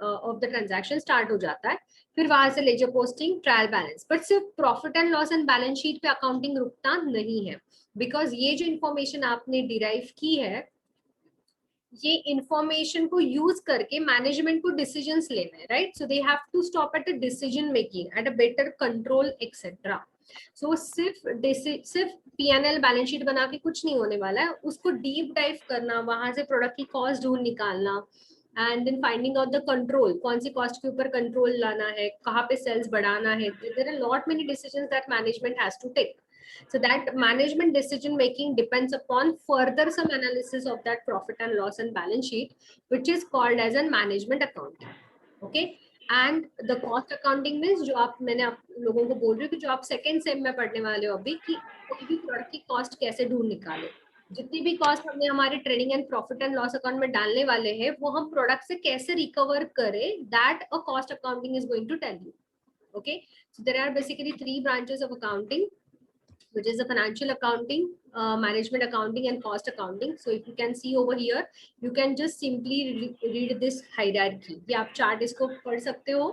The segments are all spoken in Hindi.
ऑफ द ट्रांजैक्शन स्टार्ट हो जाता है। फिर वहां से ledger posting, trial balance. But सिर्फ profit and loss and balance sheet पे अकाउंटिंग रुकता नहीं है, बिकॉज ये जो इन्फॉर्मेशन आपने डिराइव की है, ये इंफॉर्मेशन को यूज करके मैनेजमेंट को डिसीजंस लेना है, right? So they have to stop at a decision making, at a better control etcetera. So सिर्फ पीएनएल बैलेंस शीट बना के कुछ नहीं होने वाला है, उसको डीप डाइव करना, वहां से प्रोडक्ट की कॉस्ट ढूंढ निकालना, and then finding out the control, कौन सी कॉस्ट के ऊपर कंट्रोल लाना है, कहाँ पे सेल्स बढ़ाना है। There are lot many decisions that management has to take. So that management decision making depends upon further some analysis of that profit and loss and balance sheet, which is called as a management accounting. Okay. And the cost accounting means जो आप, मैंने आप लोगों को बोल रही हूँ कि जो आप सेकेंड सेम में पढ़ने वाले हो अभी, कि कोई भी प्रोडक्ट की कॉस्ट कैसे ढूंढ निकाले, जितनी भी कॉस्ट हमने हमारे trading and profit and loss account में डालने वाले हैं, वो हम प्रोडक्ट से कैसे रिकवर करें, that a cost accounting is going to tell you. Okay, so there are basically 3 branches of accounting, which is the financial accounting, management accounting and cost accounting. So if you can see over here, you can just simply read this hierarchy. ये आप चार्ट इसको पढ़ सकते हो.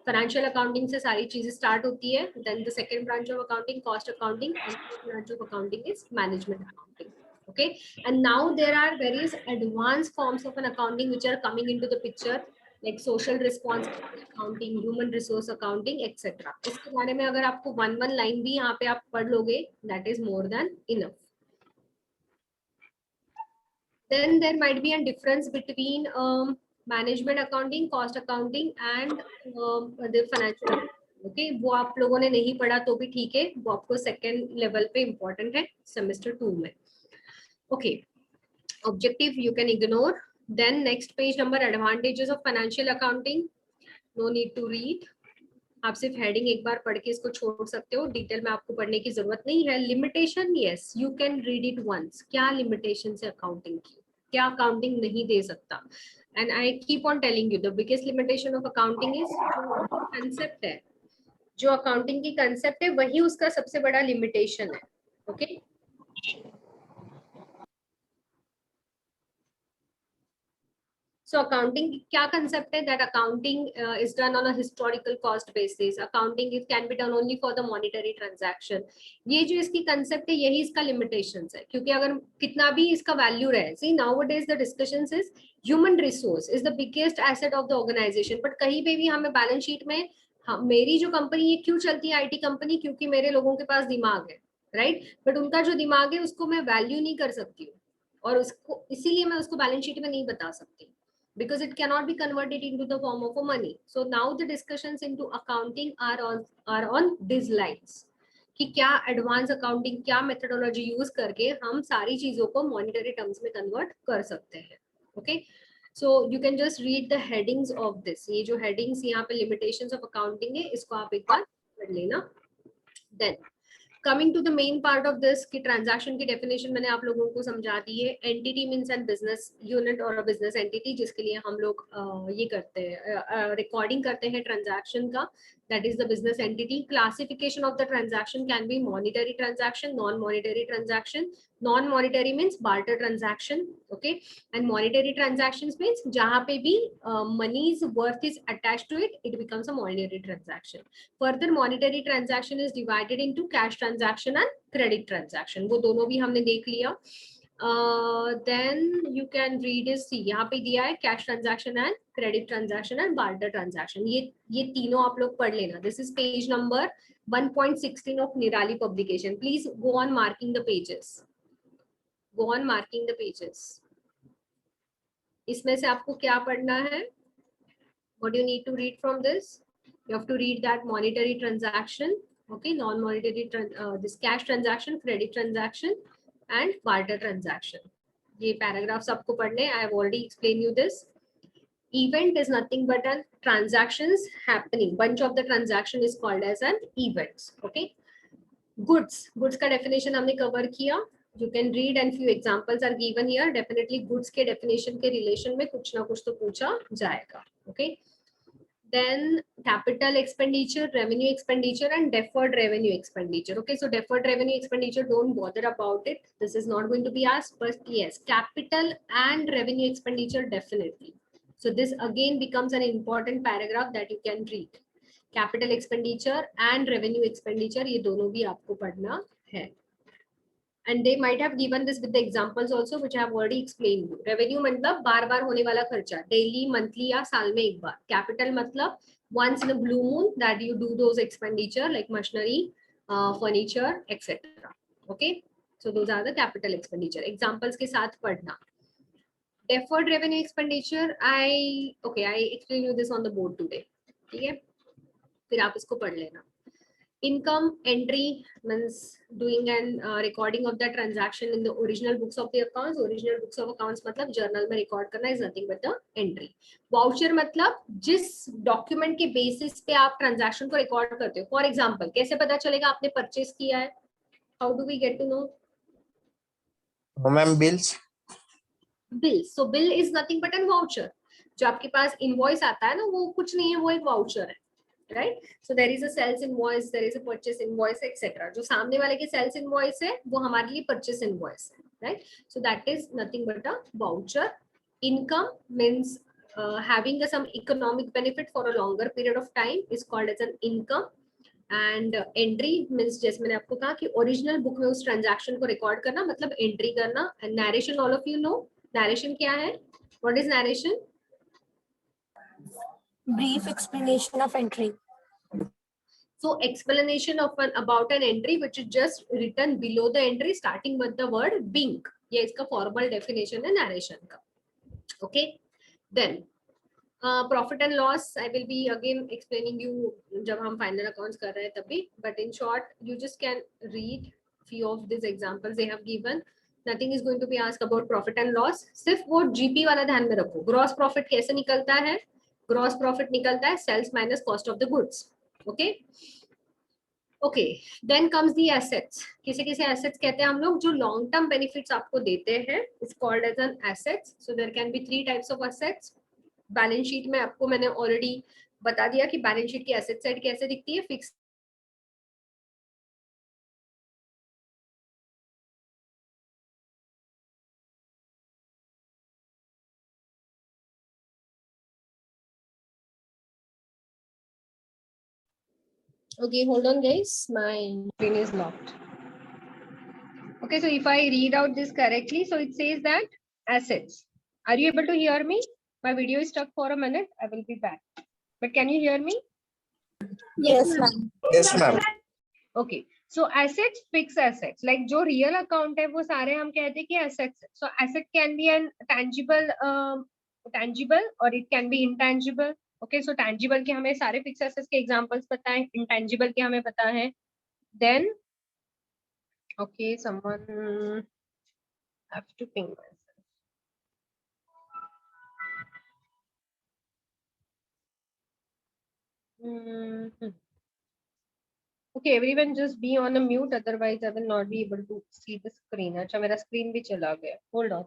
Financial accounting से सारी चीजें स्टार्ट होती है. Then the second branch of accounting, cost accounting, and the third branch of accounting is management accounting. Okay, and now there are various advanced forms of an accounting which are coming into the picture, like social responsibility accounting, human resource accounting, etc. इसके बारे में अगर आपको one line भी यहाँ पे आप पढ़ लोगे, that is more than enough. Then there might be a difference between management accounting, cost accounting, and the financial accounting. Okay, वो आप लोगों ने नहीं पढ़ा तो भी ठीक है, वो आपको सेकेंड लेवल पे इम्पोर्टेंट है सेमेस्टर 2 में. Okay, objective you can ignore. Then next page number, advantages of financial accounting. No need to read. आप सिर्फ हेडिंग एक बार पढ़ के इसको छोड़ सकते हो, डिटेल में आपको पढ़ने की जरूरत नहीं है. Limitation, yes you can read it once. क्या लिमिटेशन है अकाउंटिंग की, क्या अकाउंटिंग नहीं दे सकता? And I keep on telling you, the biggest limitation of accounting is जो कंसेप्ट है, जो अकाउंटिंग की कंसेप्ट है, वही उसका सबसे बड़ा लिमिटेशन है. ओके, So accounting क्या concept है? That accounting is done on a historical cost basis. Accounting it can be done only for the monetary transaction. ये जो इसकी concept है, यही इसका limitations है, क्योंकि अगर कितना भी इसका value रहे, see nowadays the discussions is human resource is the biggest asset of the organization. But कहीं पे भी हमें balance sheet में, हाँ मेरी जो कंपनी ये क्यों चलती है IT कंपनी, क्योंकि मेरे लोगों के पास दिमाग है, राइट? बट उनका जो दिमाग है उसको मैं वैल्यू नहीं कर सकती हूँ, और उसको इसीलिए मैं उसको बैलेंस शीट में नहीं बता सकती, because it cannot be converted into the form of a money. So now the discussions into accounting are on these lines, कि क्या एडवांस अकाउंटिंग, क्या मेथोडोलॉजी यूज करके हम सारी चीजों को मॉनिटरी टर्म्स में कन्वर्ट कर सकते हैं. Okay, so you can just read the headings of this. ये जो हेडिंग्स यहाँ पे लिमिटेशंस ऑफ अकाउंटिंग है, इसको आप एक बार पढ़ लेना. Then coming to the main part of this, की ट्रांजैक्शन की डेफिनेशन मैंने आप लोगों को समझा दी है. Entity means an business unit और अ बिजनेस एंटिटी, जिसके लिए हम लोग ये करते हैं, रिकॉर्डिंग करते हैं ट्रांजैक्शन का, that is the business entity. Classification of the transaction can be monetary transaction, non monetary transaction. Non monetary means barter transaction, okay, and monetary transactions means जहां पे भी money's worth is attached to it, it becomes a monetary transaction. Further, monetary transaction is divided into cash transaction and credit transaction. वो दोनों भी हमने देख लिया. Then you can read is, see यहाँ पे दिया है cash transaction and credit transaction and barter transaction. ये तीनों आप लोग पढ़ लेना. This is page number 1.16 of Nirali publication. Please go on marking the pages. Go on marking the pages. इसमें से आपको क्या पढ़ना है? What do you need to read from this? You have to read that monetary transaction, okay, non-monetary this cash transaction, credit transaction, and barter transaction. ये paragraphs आपको पढ़ने. I have already explained you this. Event is nothing but a transactions happening. Bunch of the transaction is called as an events. Okay. Goods का definition हमने cover किया. You can read and few examples are given here. Definitely goods के definition के relation में कुछ ना कुछ तो पूछा जाएगा. Okay. Then capital expenditure, revenue expenditure, and deferred revenue expenditure. Okay, so deferred revenue expenditure, don't bother about it. This is not going to be asked, but yes, capital and revenue expenditure definitely. So this again becomes an important paragraph that you can read. Capital expenditure and revenue expenditure, ये दोनों भी आपको पढ़ना है. And they might have given this with the examples also, which I have already explained you. Revenue मतलब बार बार होने वाला खर्चा, daily, monthly या साल में एक बार. Capital मतलब once in a blue moon that you do those expenditure like machinery, furniture, etc. Okay, so those are the capital expenditure. Examples के साथ पढ़ना. Deferred revenue expenditure, I explain you this on the board today. ठीक है, फिर आप इसको पढ़ लेना. Income entry means doing an recording of the transaction in the original books of the accounts. Original books of accounts मतलब journal में record करना is nothing but the entry. Voucher मतलब जिस document के basis पे आप transaction को record करते हो. For example, कैसे पता चलेगा आपने purchase किया है? How do we get to know? Ma'am, bills. Bill. So bill is nothing but a voucher. जो आपके पास invoice आता है ना, वो कुछ नहीं है, वो एक voucher है. Right? So there is a sales invoice, there is a purchase invoice, etc. जो सामने वाले के sales invoice है, वो हमारे लिए purchase invoice है, right? So that is nothing but a voucher. Income means having some economic benefit for a longer period of time is called as an income. And entry means जैसे मैंने आपको कहा कि original book में उस transaction को record करना मतलब entry करना. And narration, all of you know narration क्या है? What is narration? Brief explanation of entry. So explanation of about an entry which is just written below the entry starting with the word being. ये इसका formal definition है narration का. Okay. Then profit and loss I will be again explaining you जब हम final accounts कर रहे हैं तभी. But in short you just can read few of these examples they have given. Nothing is going to be asked about profit and loss. सिर्फ वो GP वाला ध्यान में रखो. Gross profit कैसे निकलता है? Gross profit निकलता है sales minus cost of the goods. Okay, then comes the assets. किसे किसे assets कहते हैं हम लोग? जो long term benefits आपको देते हैं is called as an assets. So there can be 3 types of assets. Balance sheet में आपको मैंने already बता दिया कि balance sheet की asset side कैसे दिखती है. Fixed Okay, hold on guys, my screen is locked. Okay, so if I read out this correctly, so it says that assets. Are you able to hear me? My video is stuck for a minute. I will be back. But can you hear me? Yes, ma'am. Yes, ma'am. Okay, so assets, fixed assets. Like जो real account है वो सारे हम कहते हैं कि assets. So asset can be an tangible or it can be intangible. Okay, so tangible के हमें सारे fixed assets के examples पता है, intangible के हमें पता है. Then, okay, someone have to ping myself. Okay, everyone just be on a mute, otherwise I will not be able to see the screen. अच्छा मेरा screen भी चला गया. Hold on.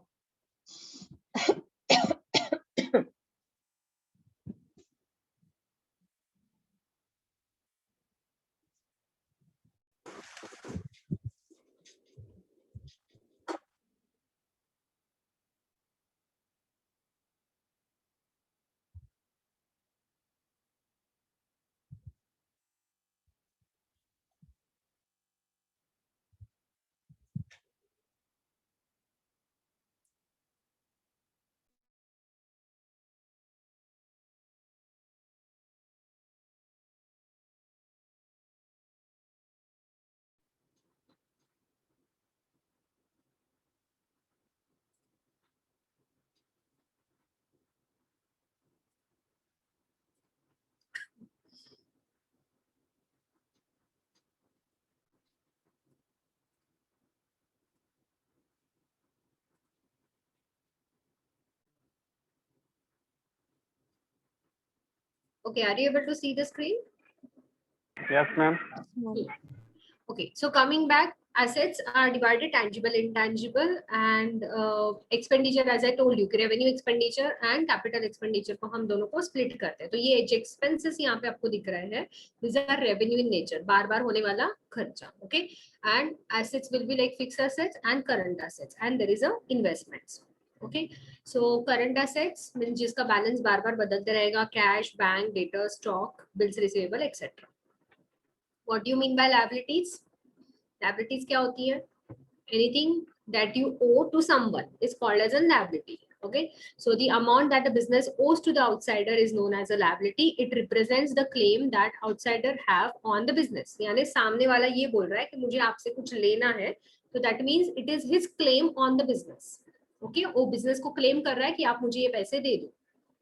Okay, are you able to see the screen? Yes, ma'am. Okay, so coming back, assets are divided tangible, intangible, and expenditure. As I told you, revenue expenditure and capital expenditure को हम दोनों को split करते हैं. तो ये जो expenses यहाँ पे आपको दिख रहे हैं, these are revenue in nature, बार बार होने वाला खर्चा. Okay, and assets will be like fixed assets and current assets, and there is a investments. Okay, so current assets mean जिसका बैलेंस बार बार बदलते रहेगा, cash, bank, debtor, stock, bills receivable etcetera. What do you mean bye liabilities? Liabilities क्या होती है? Anything that you owe to someone is called as a liability. Okay, so the amount that the business owes to the outsider is known as a liability. It represents the claim that outsider have on the business. यानी सामने वाला ये बोल रहा है कि मुझे आपसे कुछ लेना है, तो that means it is his claim on the business. Okay, वो business को claim कर रहा है कि आप मुझे ये पैसे दे दो,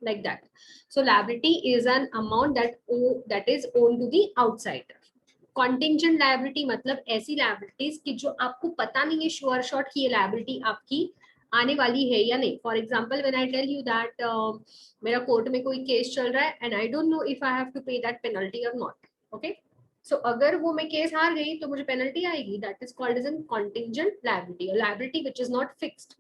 like that. So liability is an amount that is owed to the outsider. Contingent liability मतलब ऐसी लायबिलिटीज कि जो आपको पता नहीं है श्योर शॉट कि ये लायबिलिटी आपकी आने वाली है या नहीं. For example when I tell you that मेरा कोर्ट में कोई केस चल रहा है and I don't know if I have to pay that penalty और नॉट. ओके, सो अगर वो मैं केस हार गई तो मुझे पेनल्टी आएगी. That is called as an contingent liability. Liability which is not fixed,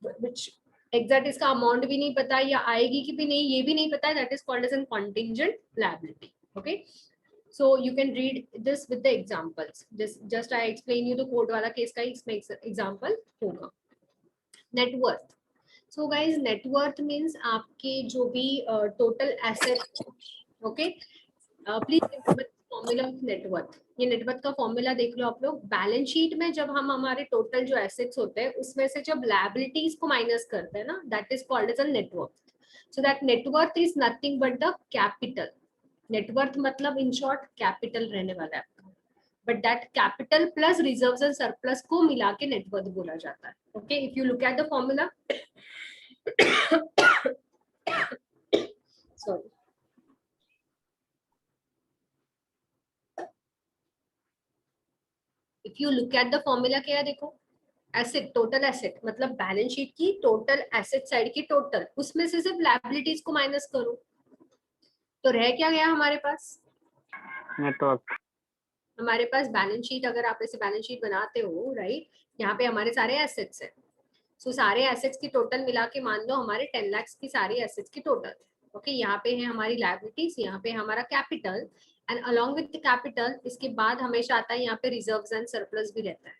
which exact इसका अमाउंट भी नहीं पता या आएगी कि भी नहीं ये भी नहीं पता है, that is called as an contingent liability. Okay, so you can read this with the examples. Just I explain you the code wala case ka isme example hoga. Net worth. So guys, net worth means आपके जो भी total asset. Okay, please remember the formula of net worth. ये net worth का फॉर्मूला देख लो आप लोग. बैलेंस शीट में जब हम हमारे टोटल जो एसेट्स होते हैं उसमें से जब लायबिलिटीज को माइनस करते हैं ना, that is called as a net worth. So that net worth is nothing but the capital. Net worth मतलब इन शॉर्ट कैपिटल रहने वाला है आपका, but that capital plus reserves and surplus को मिला के नेटवर्थ बोला जाता है. Okay, if you look at the formula, sorry, if you look at the formula क्या है देखो, एसेट, टोटल एसेट मतलब बैलेंस शीट की टोटल एसेट साइड की टोटल, उसमें से सिर्फ लायबिलिटीज को माइनस करो तो रह क्या गया हमारे पास? नेटवर्क. हमारे पास बैलेंस शीट, अगर आप ऐसे बैलेंस शीट बनाते हो राइट, यहाँ पे हमारे सारे एसेट्स हैं. सो सारे एसेट्स की टोटल मिला के मान लो हमारे 10 लाख की सारी एसेट्स की टोटल. ओके, यहाँ पे है हमारी लायबिलिटीज, यहाँ पे हमारा capital, and along with capital इसके बाद हमेशा आता है यहाँ पे रिजर्व्स एंड सरप्लस भी रहता है.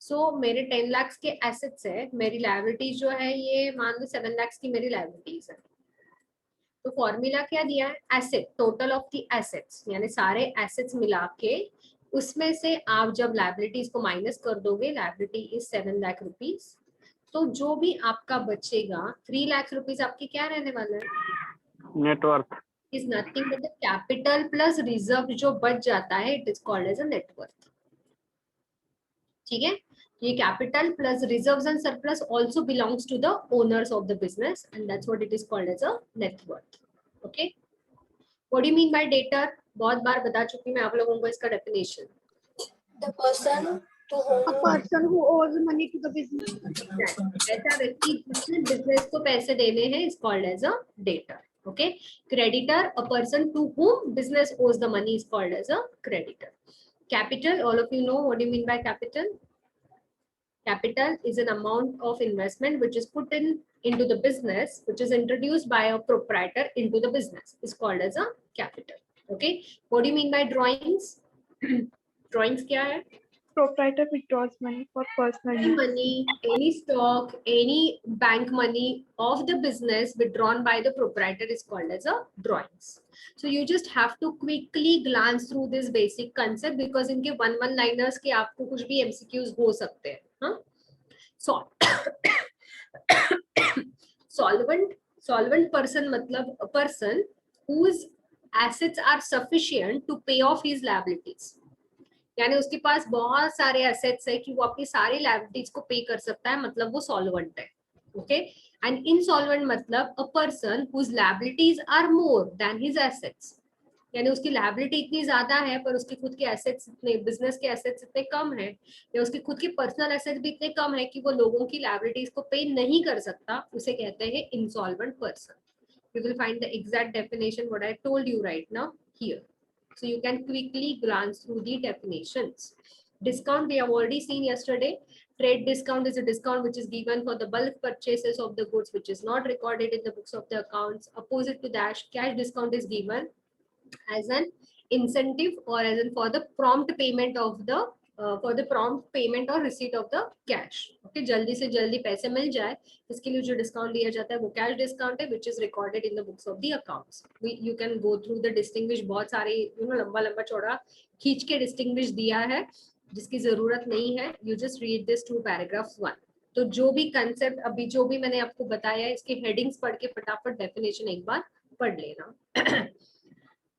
सो मेरे 10 लाख के एसेट्स है, मेरी लायबिलिटीज जो है ये मान लो 7 लाख की मेरी लायबिलिटीज है. तो फॉर्मूला क्या दिया है? Asset, total of the assets, यानी सारे एसेट्स मिला के उसमें से आप जब लायबिलिटीज को माइनस कर दोगे, लायबिलिटी इज 7 लाख रुपीज, तो जो भी आपका बचेगा 3 लाख रुपीज आपकी क्या रहने वाला है? Network. Is nothing but the capital plus reserve जो बच जाता है, it is called as a net. ठीक है, ये capital plus reserves and surplus also belongs to the owners of the business and that's what it is called as a net worth. Okay, what do you mean by debtor? बहुत बार बता चुकी मैं आप लोगों को इसका definition. The person to A whom person who owes money to the business. ऐसा व्यक्ति जिसने बिजनेस को पैसे देने हैं is called as a debtor. Okay, creditor, a person to whom business owes the money is called as a creditor. Capital, all of you know what do you mean by capital? Capital is an amount of investment which is put into the business, which is introduced by a proprietor into the business, is called as a capital. Okay, what do you mean by drawings? Drawings kya hai? Proprietor withdraws money for personal Any use. money, any stock, any bank money of the business withdrawn by the proprietor is called as a drawings. So you just have to quickly glance through this basic concept because इनके one liners के आपको कुछ भी MCQs हो सकते हैं. हाँ? Solvent person मतलब a person whose assets are sufficient to pay off his liabilities. यानी उसके पास बहुत सारे एसेट्स है कि वो अपनी सारी लायबिलिटीज को पे कर सकता है, मतलब वो सॉल्वेंट है. ओके, एंड इनसॉल्वेंट मतलब a person whose liabilities are more than his assets. यानी उसकी लायबिलिटी इतनी ज्यादा है पर उसके खुद के एसेट्स इतने, बिजनेस के एसेट्स इतने कम है, या उसके खुद के पर्सनल एसेट्स भी इतने कम है कि वो लोगों की लायबिलिटीज को पे नहीं कर सकता, उसे कहते हैं insolvent person. You will find the exact definition what I told you right now here. So you can quickly glance through the definitions. Discount we have already seen yesterday. Trade discount is a discount which is given for the bulk purchases of the goods which is not recorded in the books of the accounts. Opposite to that, cash discount is given as an incentive or as in for the prompt payment of the for the prompt payment और receipt of the cash. Okay, जल्दी से जल्दी पैसे मिल जाए इसके लिए जो डिस्काउंट दिया जाता है वो कैश डिस्काउंट है, which is recorded in the books of the accounts. You can go through the distinguish, बहुत सारे लंबा लंबा चौड़ा खींच के डिस्टिंग्विश दिया है जिसकी जरूरत नहीं है. You just read this two paragraph 1. तो जो भी कंसेप्ट अभी जो भी मैंने आपको बताया है इसके हेडिंग्स पढ़ के फटाफट डेफिनेशन एक बार पढ़ लेना.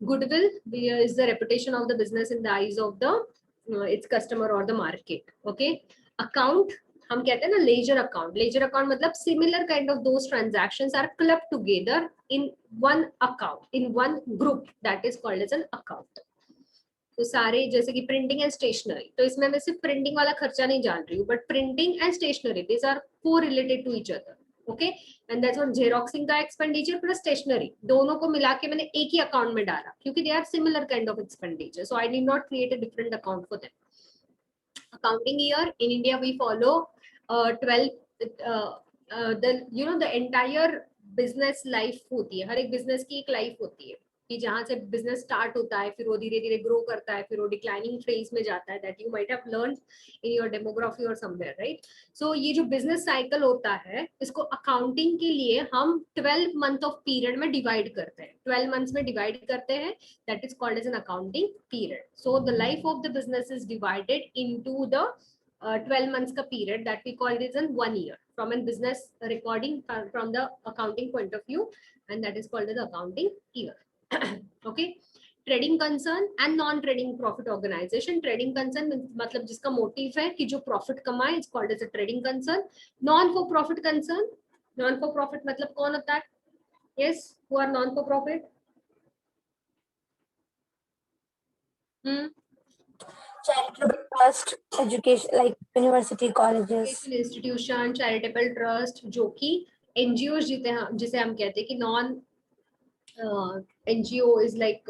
Goodwill is the reputation of the business in the eyes of the its customer or the market. Okay, account हम कहते हैं ना लेजर अकाउंट. लेजर अकाउंट मतलब similar kind of those transactions are clubbed together in one account, in one group, that is called as an account. तो सारे जैसे कि प्रिंटिंग एंड स्टेशनरी, तो इसमें मैं सिर्फ प्रिंटिंग वाला खर्चा नहीं जान रही हूँ, but printing and stationery these are को related to each other. Okay, and that's what xeroxing का एक्सपेंडिचर प्लस स्टेशनरी दोनों को मिला के मैंने एक ही अकाउंट में डाला क्योंकि they are similar kind of expenditure, so I did not create a different account for them. Accounting year in India we follow 12 the entire business life होती है. हर एक बिजनेस की एक लाइफ होती है कि जहां से बिजनेस स्टार्ट होता है, फिर वो धीरे धीरे ग्रो करता है, फिर वो डिक्लाइनिंग फेज में जाता है. That you might have learned in your demography और समवेयर, राइट. सो ये जो बिजनेस साइकिल होता है इसको अकाउंटिंग के लिए हम 12 मंथ ऑफ पीरियड में डिवाइड करते हैं. 12 मंथ्स में डिवाइड करते हैं, that is called as an accounting period. So the life of the business is divided into the 12 months का period that we call it as 1 year from a business recording from the accounting point of view, and that is called as accounting year. Okay, trading concern and non trading profit organization. Trading concern मतलब जिसका मोटिव है कि जो प्रॉफिट कमाए, it's called as a trading concern. non for profit concern, non for profit मतलब कौन होता है? Yes, who are non for profit? charitable trust, education like university, colleges. Institution, charitable trust, जो कि एनजीओ जिसे हम कहते हैं कि non NGO is like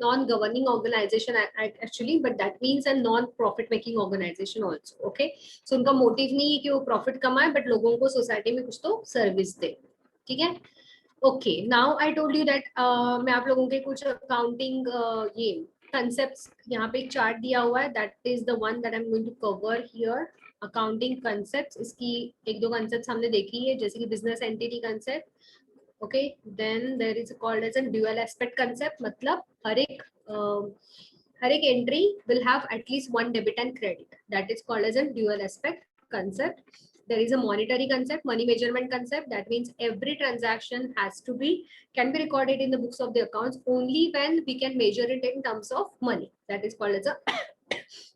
non-governing organization actually, but that means a non-profit making organization also. Okay, so उनका मोटिव नहीं है कि वो प्रॉफिट कमाए, बट लोगों को सोसाइटी में कुछ तो सर्विस दे. ठीक है. Okay, now I told you that मैं आप लोगों के कुछ अकाउंटिंग ये concepts यहाँ पे एक चार्ट दिया हुआ है, that is the one that I'm going to cover here. Accounting concepts, इसकी एक दो concepts हमने देखी है, जैसे कि business entity concept. Okay, then there is called as a dual aspect concept. मतलब हर एक entry will have at least one debit and credit. That is called as a dual aspect concept. There is a monetary concept, money measurement concept. That means every transaction can be recorded in the books of the accounts only when we can measure it in terms of money. That is called as a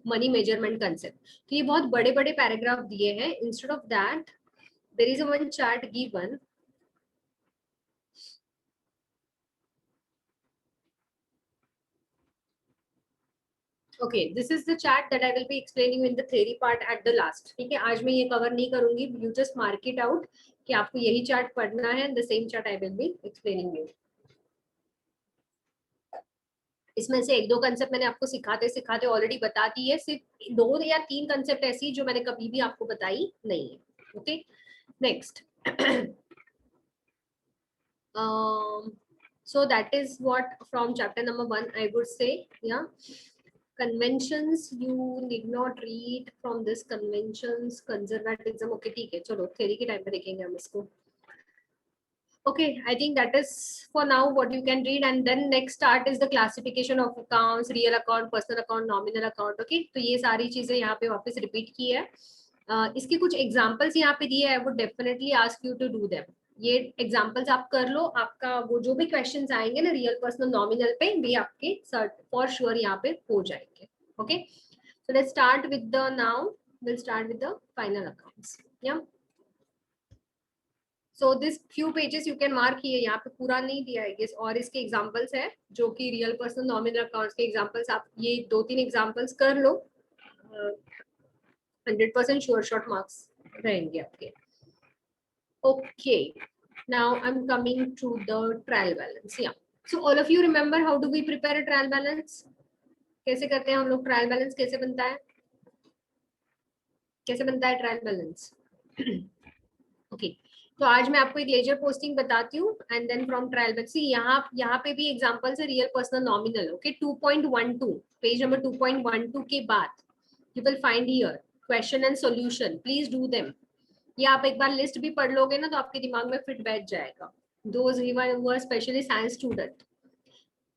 money measurement concept. तो ये बहुत बड़े बड़े पैराग्राफ दिए हैं. Instead of that, there is a one chart given. Okay, this is the chart that I will be explaining in the theory part at the last. ठीक है, आज मैं ये कवर नहीं करूंगी. You just mark it out कि आपको यही चार्ट पढ़ना है. The same chart I will be explaining you. इसमें से एक दो कंसेप्ट मैंने आपको सिखाते सिखाते ऑलरेडी बता दी है. सिर्फ 2 या 3 कंसेप्ट ऐसी जो मैंने कभी भी आपको बताई नहीं है. Okay, next. So that is what from chapter number 1 I would say. Yeah. Conventions you need not read from this. conventions, conservatism. Okay, ठीक है, चलो theory के टाइम पे देखेंगे हम इसको. Okay, I think that is for now what you can read, and then next start is the classification of accounts, real account, personal account, nominal account. Okay, तो ये सारी चीजें यहाँ पे वापस रिपीट की है. इसके कुछ एग्जाम्पल्स यहाँ पे दिए. I would definitely ask you to do them. ये एग्जाम्पल्स आप कर लो. आपका वो जो भी क्वेश्चंस आएंगे ना रियल पर्सनल नॉमिनल पे, भी आपके फॉर श्योर यहाँ पे हो जाएंगे. Okay, so let's start with the now will start with the final accounts. Yeah so this few pages you can mark. ये यहाँ पे पूरा नहीं दिया है और इसके एग्जाम्पल्स है जो कि रियल पर्सनल नॉमिनल अकाउंट्स के एग्जाम्पल्स. आप ये 2-3 एग्जाम्पल्स कर लो. 100% श्योर शॉर्ट मार्क्स रहेंगे आपके. Okay, now I'm coming to the trial balance. Yeah, so all of you remember how do we prepare a trial balance? कैसे करते हैं हम लोग ट्रायल बैलेंस? कैसे बनता है? कैसे बनता है ट्रायल बैलेंस? ओके, तो आज मैं आपको एक लेजर पोस्टिंग बताती हूँ and then from trial balance. यहाँ पे भी एग्जांपल है real personal nominal. Okay, 2.12 page number 2.12 के बाद You will find here question and solution. Please do them. ये आप एक बार लिस्ट भी पढ़ लोगे ना तो आपके दिमाग में फिट बैठ जाएगा. Those who are especially science student,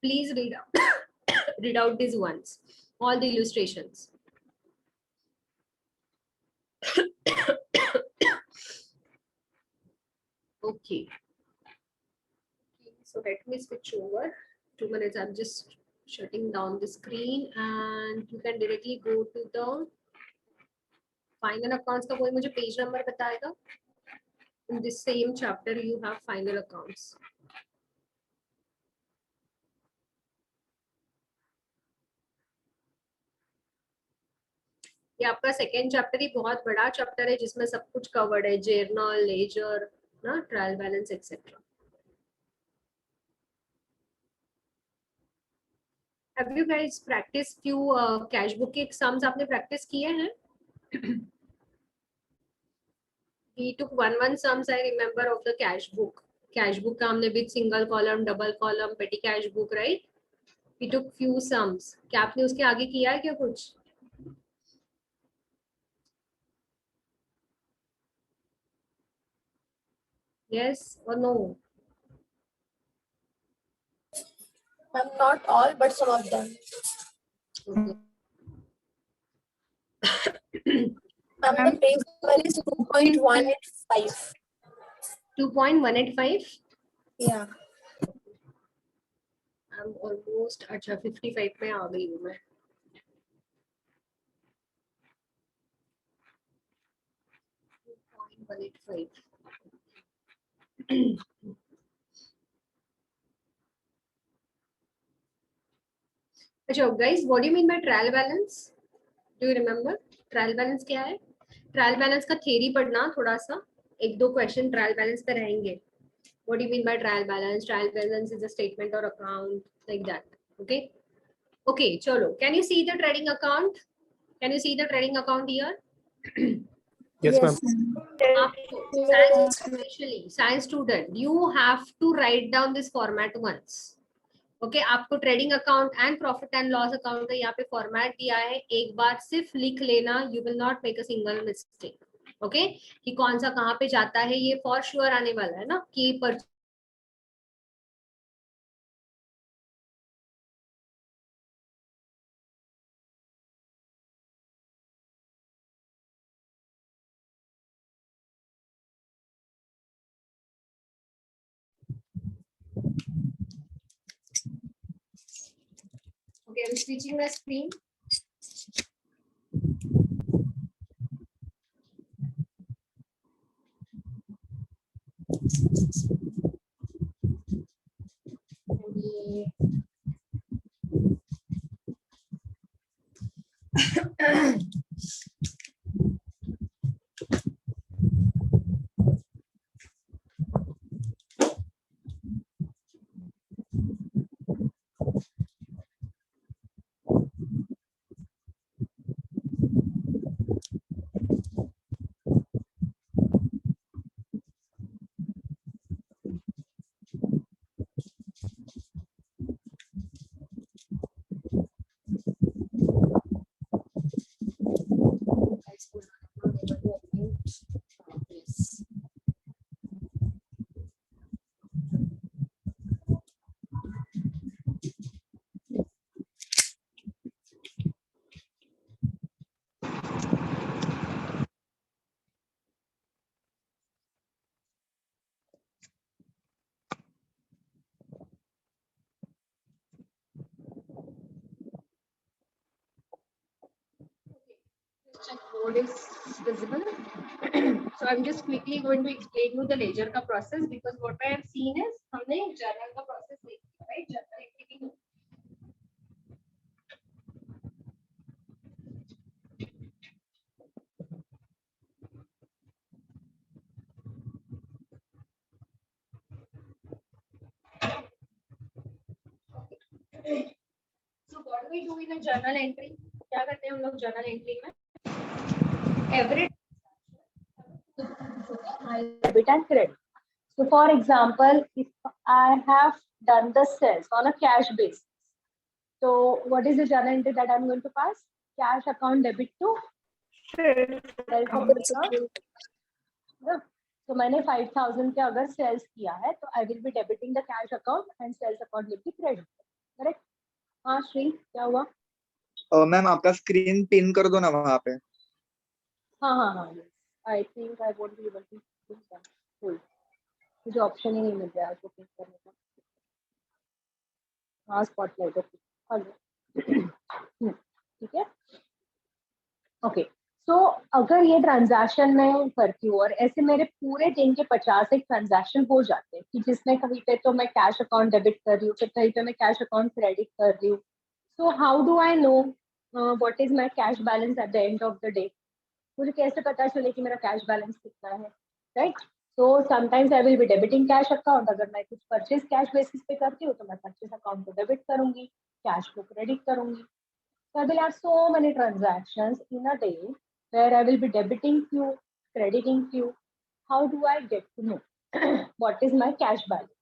please read out these ones, all the illustrations. Okay. So let me switch over. 2 minutes. I'm just shutting down the screen and you can directly go to the final accounts. का कोई मुझे page number बताएगा? In this same chapter, you have final accounts. ये आपका सेकेंड चैप्टर ही बहुत बड़ा चैप्टर है जिसमें सब कुछ कवर्ड है, जर्नल, लेजर, ना, trial balance etcetera. Have you guys practiced few cash book के sums आपने practice किए हैं? We took one sums I remember of the cash book. Cash book का हमने with single column, double column, petty cash book, right? We took few sums. क्या आपने उसके आगे किया है क्या कुछ? Yes or no? Not all, but some of them. Okay. The page number is 2.185. 2.185. Yeah. I'm almost अच्छा 55 में आ गई हूँ मैं. अच्छा guys, what do you mean by trial balance? Do you remember? Trial balance क्या है? Trial balance का theory पढ़ना थोड़ा सा, एक दो question trial balance पे रहेंगे. What do you mean by trial balance? Trial balance is a statement or account like that. Okay. Okay, chalo. Can you see the trading account? Can you see the trading account here? Yes, ma'am. Especially science student, you have to write down this format once. Okay, आपको trading account and profit and loss account का यहाँ पे फॉर्मेट दिया है, एक बार सिर्फ लिख लेना. You will not make a single mistake. Okay, कि कौन सा कहाँ पे जाता है, ये फॉर श्योर आने वाला है ना कि पर Okay, I'm switching my screen. Check board is visible. So I'm just quickly going to explain you the ledger का process because what I have seen is हमने journal का process देख लिया, right? Journal entry. So what do we do in a journal entry? क्या करते हैं हम लोग journal entry में? Every debit and credit. So for example, if I have done the sales on a cash basis, so what is the journal entry that I'm going to pass? cash account debit to sales account. तो मैंने 5,000 के अगर सेल्स किया है तो I will be debiting the cash account and sales account will be credit, correct? हाँ श्री, क्या हुआ? मैम आपका स्क्रीन पिन कर दो ना वहाँ पे। हाँ, I think I won't be able to do that. Cool, मुझे ऑप्शन ही नहीं मिल रहा है उसको पिन करने का। हाँ स्पॉटलाइट, ठीक है, ओके। तो अगर ये ट्रांजैक्शन मैं करती हूँ और ऐसे मेरे पूरे दिन के 50 एक ट्रांजैक्शन हो जाते हैं कि जिसमें कहीं पे तो मैं कैश अकाउंट डेबिट कर रही हूँ, फिर कहीं पे मैं कैश अकाउंट क्रेडिट कर रही हूँ, so how do I know what is my cash balance eight the end of the day? मुझे कैसे पता चले कि मेरा कैश बैलेंस कितना है, right? So sometimes I will be debiting cash account. अगर मैं कुछ परचेज कैश बेसिस पे करती हूँ तो मैं परचेज अकाउंट को डेबिट करूंगी, कैश को क्रेडिट करूंगी। So I will have so many transactions in a day where I will be debiting few, crediting few. How do I get to know what is my cash balance?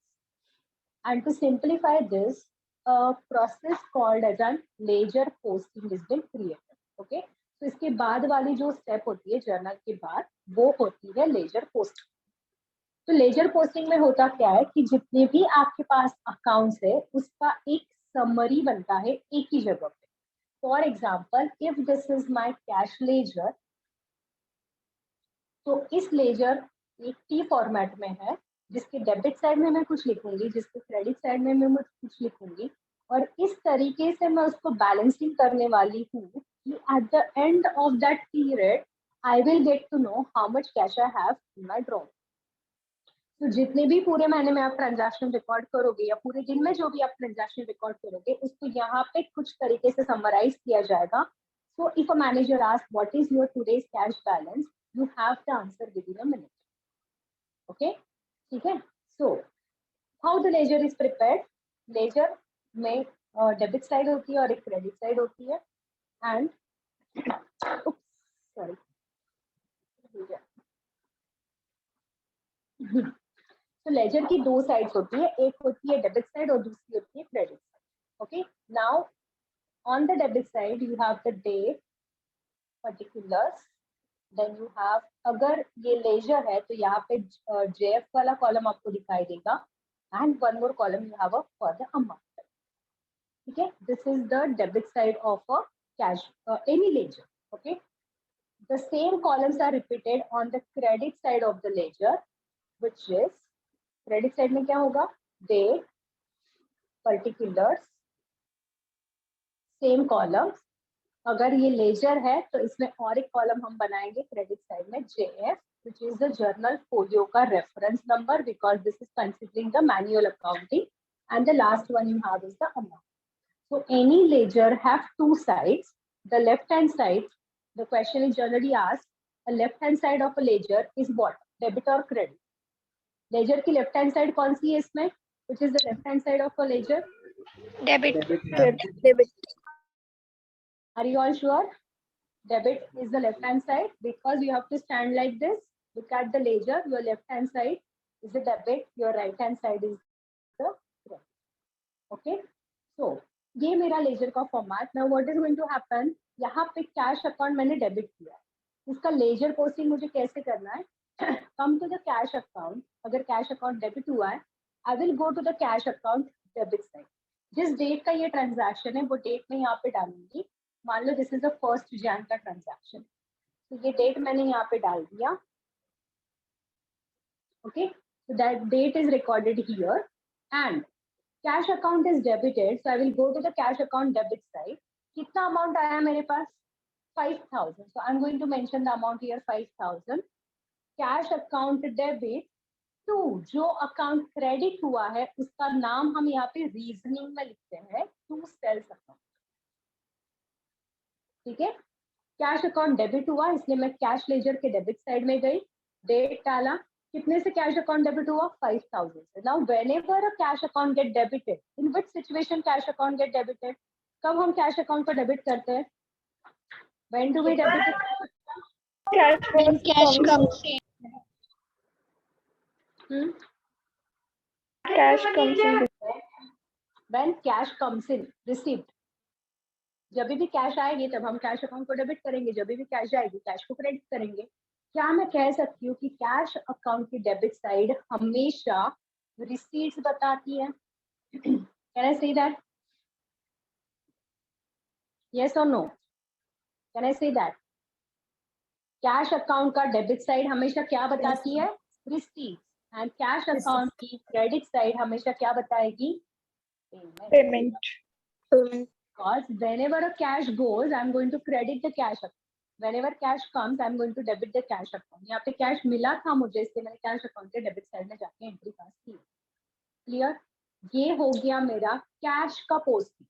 And to simplify this, a process called as an ledger posting has been created. Okay? So इसके बाद वाली जो step होती है जर्नल के बाद वो होती है लेजर पोस्टिंग। तो लेजर पोस्टिंग में होता क्या है कि जितने भी आपके पास अकाउंट्स है उसका एक समरी बनता है एक ही जगह पे। For example, if this is my cash ledger, तो इस लेजर एक टी फॉर्मेट में है जिसके डेबिट साइड में मैं कुछ लिखूंगी, जिसके क्रेडिट साइड में मैं कुछ लिखूंगी, और इस तरीके से मैं उसको बैलेंसिंग करने वाली हूँ कि at the end of that period I will get to know how much cash I have in my draw. तो जितने भी पूरे महीने में आप ट्रांजैक्शन रिकॉर्ड करोगे या पूरे दिन में जो भी आप ट्रांजैक्शन रिकॉर्ड करोगे उसको यहाँ पे कुछ तरीके से समराइज किया जाएगा। So if a manager ask what is your today's cash balance, you have the answer within a minute. Okay, ठीक है। So how the ledger is prepared? Ledger में डेबिट साइड होती है और एक क्रेडिट साइड होती है एंड सॉरी तो लेजर की दो साइड्स होती है, एक होती है डेबिट साइड और दूसरी होती है credit side. Okay, now on the debit side you have the date, particulars, then you have, अगर ये लेजर है तो यहाँ पे जेएफ वाला कॉलम आपको दिखाई देगा and one more column you have for the amount. ठीक है, this is the debit side of a cash any ledger. Okay, the same columns are repeated on the credit side of the ledger, which is credit side में क्या होगा? Date, particulars, same columns. अगर ये लेजर है तो इसमें और एक कॉलम हम बनाएंगे क्रेडिट साइड में, JF, which is the journal folio का reference number, because this is considering the manual accounting, and the last one you have is the amount. So any ledger have two sides. The left hand side, the question is generally asked, a left hand side of a ledger is what? Debit or credit? Ledger की left hand side कौन सी है इसमें? Which is the left hand side of a ledger? Debit. Are you all sure? Debit is the left hand side because you have to stand like this. Look at the ledger. Your left hand side is the debit. Your right hand side is the credit. Okay. So ये मेरा लेजर का format. Now what is going to happen, यहाँ पे कैश अकाउंट मैंने डेबिट किया है, इसका लेजर पोस्टिंग मुझे कैसे करना है? Come to the cash account, अगर कैश अकाउंट डेबिट हुआ है I will go to the cash account debit side. जिस डेट का ये ट्रांजैक्शन है वो डेट में यहाँ पे डालूंगी। मान लो दिस इज द 1 जैन का ट्रांजैक्शन, तो ये डेट मैंने यहाँ पे डाल दिया। Okay, so that date is recorded here and cash account is debited, so I will go to the cash account debit side. कितना अमाउंट आया मेरे पास? 5,000. So I'm going to mention the amount here 5,000. Cash account debit to जो अकाउंट क्रेडिट हुआ है उसका नाम हम यहाँ पे रीजनिंग में लिखते हैं टू सेल्स अकाउंट। ठीक है, कैश अकाउंट डेबिट हुआ इसलिए मैं कैश लेजर के डेबिट साइड में गई, डेट डाला, कितने से कैश अकाउंट डेबिट हुआ? 5,000 से। Now whenever a cash account get debited, in which situation cash account get debited? कब हम कैश अकाउंट को डेबिट करते हैं? When do we debit Cash comes in. Cash comes in. When cash comes in, received, जब भी कैश आएगी तब हम कैश अकाउंट को डेबिट करेंगे, जब भी कैश आएगी कैश को क्रेडिट करेंगे। क्या मैं कह सकती हूँ कि कैश अकाउंट की डेबिट साइड हमेशा रिसीट्स बताती है? Can I say that? Yes or no? Can I say that? Cash account का डेबिट साइड हमेशा क्या बताती है? रिसीट्स। एंड कैश अकाउंट की क्रेडिट साइड हमेशा क्या बताएगी? Payment. Because whenever a cash goes, I'm going to credit the cash account. Whenever cash comes, I'm going to debit the cash account. यहाँ पे कैश मिला था मुझे, इसलिए मैंने कैश अकाउंट के डेबिट साइड में जाके एंट्री पास की। क्लियर? ये हो गया मेरा कैश का पोस्टिंग।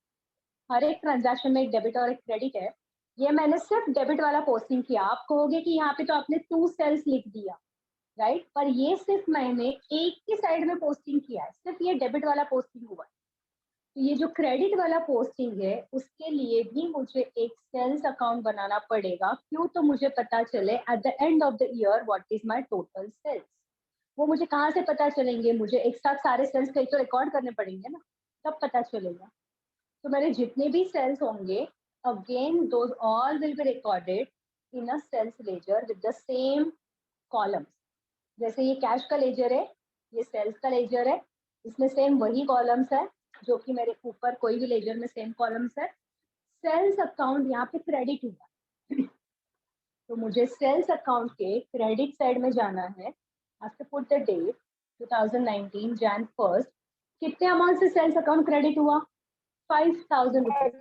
हर एक ट्रांजैक्शन में एक डेबिट और एक क्रेडिट है। ये मैंने सिर्फ डेबिट वाला पोस्टिंग किया। आप कहोगे कि यहाँ पे तो आपने 2 सेल्स लिख दिया, राइट? पर ये सिर्फ मैंने एक ही साइड में पोस्टिंग किया है, सिर्फ ये डेबिट वाला पोस्टिंग हुआ है। तो ये जो क्रेडिट वाला पोस्टिंग है उसके लिए भी मुझे एक सेल्स अकाउंट बनाना पड़ेगा। क्यों? तो मुझे पता चले at the end of the year what is my total sales. वो मुझे कहाँ से पता चलेंगे? मुझे एक साथ सारे सेल्स कहीं तो रिकॉर्ड करने पड़ेंगे ना, तब पता चलेगा। तो मेरे जितने भी सेल्स होंगे, again those all will be recorded in a sales ledger with the same columns. जैसे ये कैश का लेजर है, ये सेल्स का लेजर है, इसमें सेम वही कॉलम्स है जो कि मेरे ऊपर कोई भी लेजर में सेम कॉलम्स है। सेल्स अकाउंट यहाँ पे क्रेडिट हुआ, तो मुझे सेल्स अकाउंट के क्रेडिट साइड में जाना है। After put the date 2019 Jan 1st, कितने अमाउंट से सेल्स अकाउंट क्रेडिट हुआ? 5,000 रुपीज।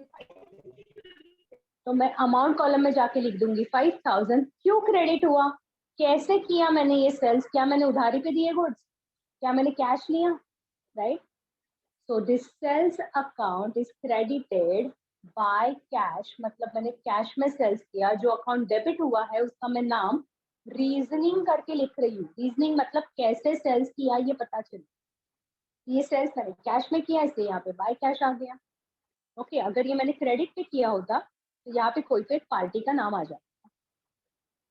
तो मैं अमाउंट कॉलम में जाके लिख दूंगी 5,000। क्यों क्रेडिट हुआ? कैसे किया मैंने ये सेल्स? क्या मैंने उधारी पे दिए गुड्स? क्या मैंने कैश लिया? Right? So this sales account is credited by cash, मतलब मैंने कैश में सेल्स किया। जो अकाउंट डेबिट हुआ है उसका मैं नाम रीजनिंग करके लिख रही हूँ। रीजनिंग मतलब कैसे सेल्स किया ये पता चले। ये सेल्स मैंने कैश में किया, इसलिए यहाँ पे बाय कैश आ गया। ओके, अगर ये मैंने क्रेडिट पे किया होता तो यहाँ पे कोई तो एक पार्टी का नाम आ जाता।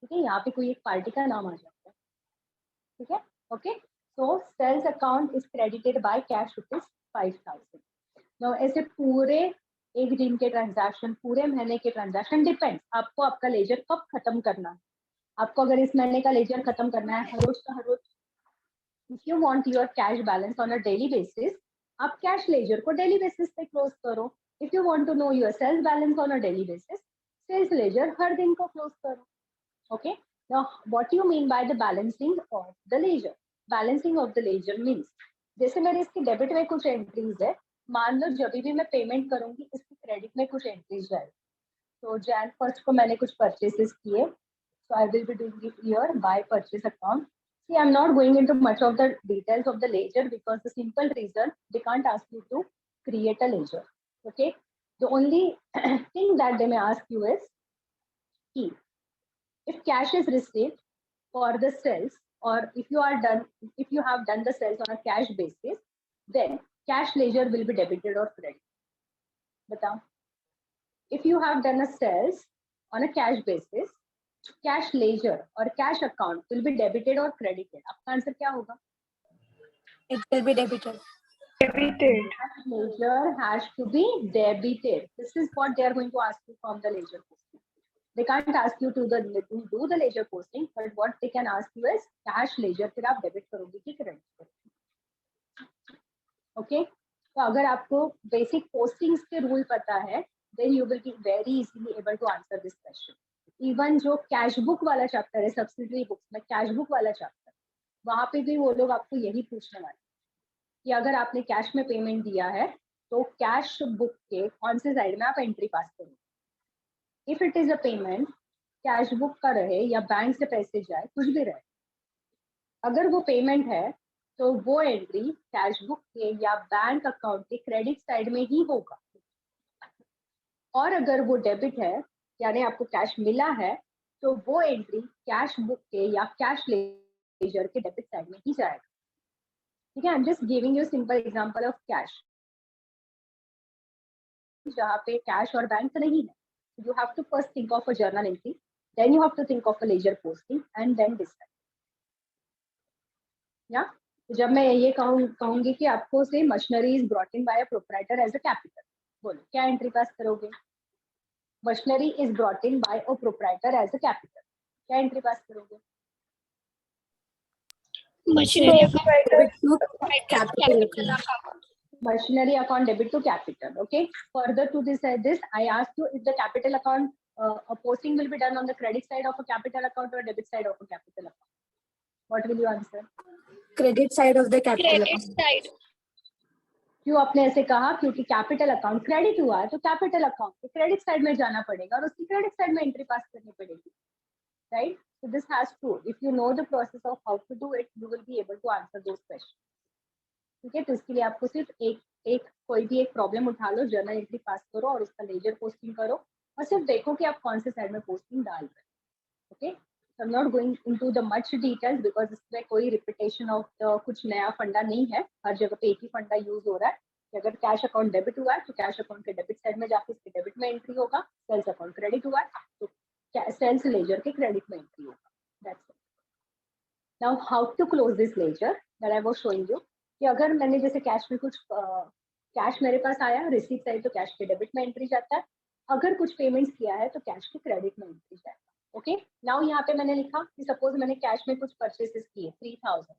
ठीक है, यहाँ पे कोई एक पार्टी का नाम आ जाता। ठीक है, okay. So sales account is credited by cash rupees 5,000। तो ऐसे पूरे एक दिन के ट्रांजैक्शन, पूरे महीने के ट्रांजैक्शन डिपेंड आपको आपका लेजर कब खत्म करना है। आपको अगर इस महीने का लेजर खत्म करना है हर रोज का हर रोज, if you want your cash balance on a daily basis, आप कैश लेजर को डेली बेसिस पे क्लोज करो। If you want to know your sales balance on a daily basis, sales ledger हर दिन को क्लोज करो। Okay, now what you mean by the balancing of the ledger? Balancing of the ledger means, जैसे मेरे इसकी डेबिट में कुछ एंट्रीज है, मान लो जब भी मैं पेमेंट करूंगी इसकी क्रेडिट में कुछ एंट्रीज जाए। तो Jan 1st को मैंने कुछ परचेसेस किए, so I will be doing it here by purchase account. See, I'm not going into much of the details of the ledger because the simple reason they can't ask you to create a ledger. Okay, the only thing that they may ask you is key. If cash is received for the sales, or if you have done the sales on a cash basis, then cash ledger will be debited or credited. Batao. If you have done a sales on a cash basis, cash ledger or cash account will be debited or credited. आपका आंसर क्या होगा? It will be debited. Debited. Cash ledger has to be debited. This is what they are going to ask you from the ledger posting. They can't ask you to do the ledger posting, but what they can ask you is cash ledger फिर आप डेबिट करोगे कि क्रेडिट करोगे। ओके, तो अगर आपको बेसिक पोस्टिंग्स के रूल पता है, then you will be very easily able to answer this question. Even जो कैश बुक वाला चैप्टर है सब्सिडरी बुक्स में, कैश बुक वाला चैप्टर, वहां पे भी वो लोग आपको यही पूछने वाले कि अगर आपने कैश में पेमेंट दिया है तो कैश बुक के कौन से साइड में आप एंट्री पास करोगे। If it is a payment, cash book का रहे या बैंक से पैसे जाए, कुछ भी रहे, अगर वो पेमेंट है तो वो एंट्री कैश बुक के या बैंक अकाउंट के क्रेडिट साइड में ही होगा। और अगर वो डेबिट है यानी आपको कैश मिला है, तो वो एंट्री कैश बुक के या कैश लेजर के डेबिट साइड में ही जाएगा। ठीक है, I am just giving you simple example of cash, जहाँ पे कैश और बैंक नहीं है। You have to first think of a journal entry, then you have to think of a ledger posting and then decide. या जब मैं ये कहूंगी कि आपको से machinery is brought in by a proprietor as a capital, बोलो क्या एंट्री पास करोगे? Machinery is brought in by a proprietor as a capital, क्या एंट्री पास करोगे? Machinery account debit to capital account. Machinery account debit to capital. Okay. Further to this, I asked you if the capital account a posting will be done on the credit side of a capital account or debit side of a capital account. What will you answer? Credit side of the capital Credit account. side. क्यों आपने ऐसे कहा? क्योंकि कैपिटल अकाउंट क्रेडिट हुआ है तो कैपिटल अकाउंट के क्रेडिट साइड में जाना पड़ेगा और उसकी क्रेडिट साइड में एंट्री पास करनी पड़ेगी, right? So this has to, if you know the process of how to do it, you will be able to answer those questions. ठीक है, तो इसके लिए आपको सिर्फ एक कोई भी एक प्रॉब्लम उठा लो, जर्नल एंट्री पास करो और उसका लेजर पोस्टिंग करो और सिर्फ देखो कि आप कौन से साइड में पोस्टिंग डाल रहे हैं. Okay, so I am not going into the much details because इसमें कोई रिपीटेशन ऑफ कुछ नया फंडा नहीं है. हर जगह पे एक ही फंडा यूज हो रहा है कि अगर कैश अकाउंट डेबिट हुआ है तो कैश अकाउंट के डेबिट साइड में जाके इसके डेबिट में एंट्री होगा. सेल्स अकाउंट क्रेडिट हुआ है तो सेल्स लेजर के क्रेडिट में एंट्री होगा. That's it. Now how to close this ledger that I was showing you कि अगर मैंने जैसे कैश में कुछ कैश मेरे पास आया, रिसीट साइड तो कैश के डेबिट में एंट्री जाता है. अगर कुछ पेमेंट्स किया है तो कैश के क्रेडिट में एंट्री जाएगा. ओके, नाउ यहाँ पे मैंने लिखा कि सपोज मैंने कैश में कुछ परचेसेस किए 3000.